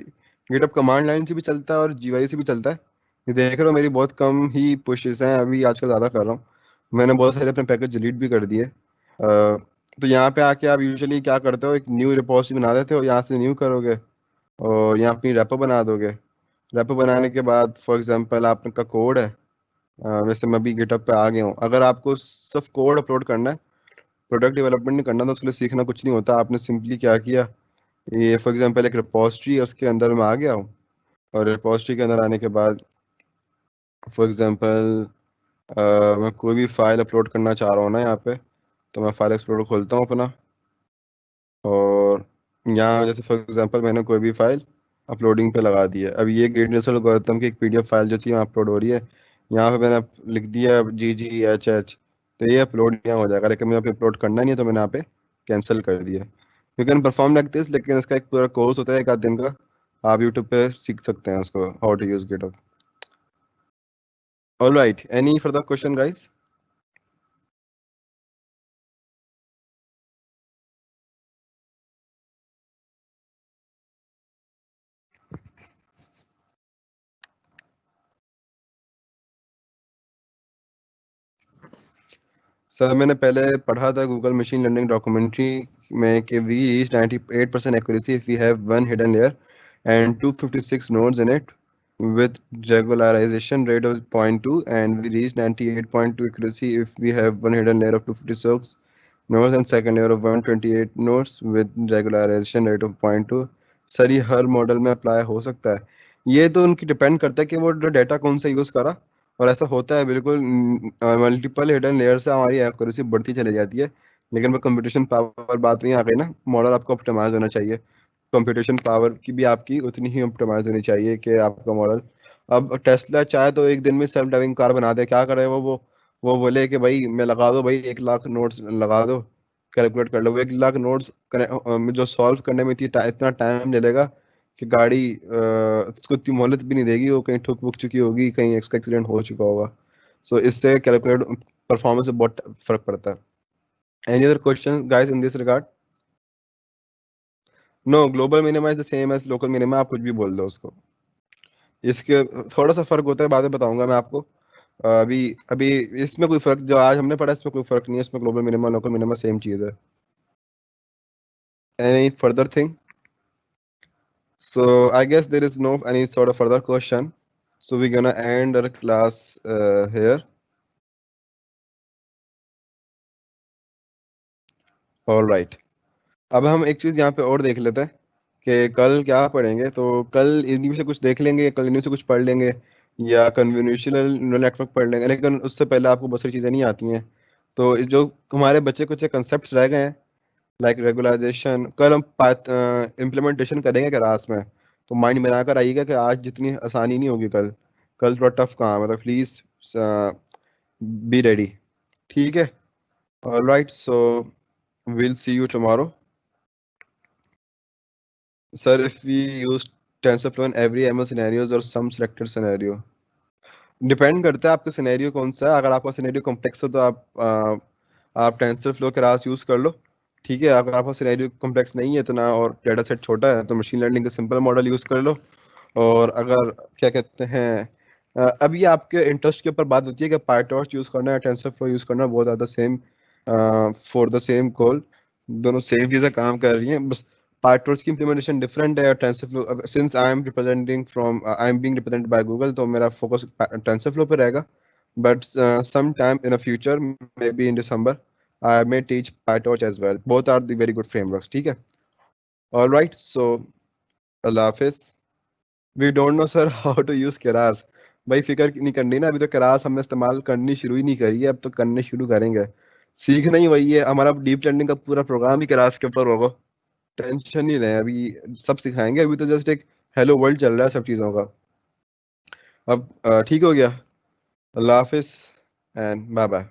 गिटअप कमांड लाइन से भी चलता है और जीवाई से भी चलता है। ये देख रहे हो मेरी बहुत कम ही पुशेस हैं अभी, आजकल ज़्यादा कर रहा हूँ। मैंने बहुत सारे अपने पैकेज डिलीट भी कर दिए। तो यहाँ पे आके आप यूजुअली क्या करते हो, एक न्यू रिपोजिटरी बना देते हो, यहाँ से न्यू करोगे और यहाँ अपनी रेपो बना दोगे। रेपो बनाने के बाद फॉर एग्जांपल आपका कोड है, वैसे मैं अभी गिटअप पे आ गया हूँ। अगर आपको सिर्फ कोड अपलोड करना है, प्रोडक्ट डेवलपमेंट नहीं करना, तो उसके लिए सीखना कुछ नहीं होता। आपने सिंपली क्या किया, ये फॉर एग्जांपल एक रिपोजिटरी है, उसके अंदर मैं आ गया हूँ, और रिपोजिटरी के अंदर आने के बाद फॉर एग्जांपल मैं कोई भी फाइल अपलोड करना चाह रहा हूँ ना यहाँ पे, तो मैं फाइल एक्सप्लोरर खोलता हूँ अपना, और यहाँ जैसे फॉर एग्जांपल मैंने कोई भी फाइल अपलोडिंग पे लगा दी है। अब ये ग्रेडियंट एल्गोरिथम की एक पीडीएफ फाइल जो थी वहाँ अपलोड हो रही है, यहाँ पे मैंने लिख दिया GGHH, तो ये अपलोड यहाँ हो जाएगा, लेकिन मुझे यहाँ पे अपलोड करना नहीं है, तो मैंने यहाँ पे कैंसिल कर दिया। You can perform like this, लेकिन इसका एक पूरा कोर्स होता है एक आध दिन का, आप यूट्यूब पे सीख सकते हैं उसको, how to use GitHub. Alright, any further question guys? Sir मैंने पहले पढ़ा था गूगल मशीन लर्निंग डॉक्यूमेंट्री में कि we reach 98% accuracy if we have one hidden layer and 256 nodes in it with regularization rate of zero point 0.2, and we reach 98.2 accuracy if we have one hidden layer of 256 nodes and second layer of 128 nodes with regularization rate of 0.2। Sir ये हर model में apply हो सकता है? ये तो उनकी depend करता है कि वो डाटा कौन सा यूज़ करा, और ऐसा होता है बिल्कुल। मल्टीपल हिडन लेयर से हमारी एक्यूरेसी बढ़ती चली जाती है, लेकिन वो कंप्यूटेशन पावर बात नहीं आ गई ना, मॉडल आपको ऑप्टिमाइज होना चाहिए, कंप्यूटेशन पावर की भी आपकी उतनी ही ऑप्टिमाइज होनी चाहिए कि आपका मॉडल। अब टेस्ला चाहे तो एक दिन में सेल्फ ड्राइविंग कार बना दे, क्या करे वो बोले कि भाई मैं लगा दो भाई 1 लाख नोट्स लगा दो, कैलकुलेट कर लो। वो 1 लाख नोट्स जो सॉल्व करने में इतना टाइम ले लेगा कि गाड़ी उसको इतनी मोहलत भी नहीं देगी, वो कहीं ठुक वुक चुकी होगी, कहीं इसका एक्सीडेंट हो चुका होगा। सो इससे कैलकुलेट परफॉर्मेंस से बहुत फर्क पड़ता है। Any other question guys in this regard? No, global minima is the same as local minima, आप कुछ भी बोल दो उसको। इसके थोड़ा सा फर्क होता है, बाद में बताऊंगा मैं आपको। अभी अभी इसमें कोई फर्क, जो आज हमने पढ़ा इसमें कोई फर्क नहीं है, इसमें global minima local minima same चीज है। Any further thing? So I guess there is no any sort of further question. So we're gonna end our class here. All right. अब हम एक चीज यहाँ पे और देख लेते हैं कि कल क्या पढ़ेंगे। तो कल इन्हीं से कुछ देख लेंगे, कल इन्हीं से कुछ पढ़ लेंगे, या कन्वोल्यूशनल न्यूरल नेटवर्क पढ़ लेंगे। लेकिन उससे पहले आपको बहुत सारी चीज़ें नहीं आती हैं। तो जो हमारे बच्चे कुछ कंसेप्ट रह गए हैं, लाइक रेगुलराइजेशन, कल हम इम्प्लीमेंटेशन करेंगे क्लास में। तो माइंड बनाकर आइएगा कि आज जितनी आसानी नहीं होगी, कल कल थोड़ा टफ काम है, तो प्लीज़ बी रेडी। ठीक है। Alright, so we'll see you tomorrow. Sir, if we use TensorFlow in every ML scenarios or some selected scenario, depend करता है आपका सिनेरियो कौन सा है। अगर आपका सिनेरियो कॉम्प्लेक्स हो तो आप टेंसरफ्लो क्लास यूज कर लो। ठीक है। अगर आपका सिनेरियो कॉम्प्लेक्स नहीं है इतना और डेटा सेट छोटा है तो मशीन लर्निंग का सिंपल मॉडल यूज कर लो। और अगर क्या कहते हैं, अभी आपके इंटरेस्ट के ऊपर बात होती है कि पाइटॉर्च यूज करना है, टेंसरफ्लो यूज करना है, बहुत ज़्यादा सेम फॉर द सेम गोल, दोनों सेम चीज़ें काम कर रही हैं। बस पार्टर्स की इम्प्लीमेंटेशन डिफरेंट है। और TensorFlow, since I am being represented by Google, तो मेरा फोकस टेंसरफ्लो पे रहेगा। But some time in a future, may be in December, I may teach PyTorch as well. Both are the very good frameworks. ठीक है। Alright, so अल्लाह हाफिज। We don't know sir how to use Keras. भाई फिक्र नहीं करनी ना, अभी तो केरास हमने इस्तेमाल करनी शुरू ही नहीं करी है, अब तो करने शुरू करेंगे। सीखना ही वही है, हमारा डीप लर्निंग का पूरा प्रोग्राम ही केरास के ऊपर होगा। टेंशन नहीं लें, अभी सब सिखाएंगे। अभी तो जस्ट एक हेलो वर्ल्ड चल रहा है सब चीज़ों का। अब ठीक हो गया। अल्लाह हाफिज एंड बाय बाय।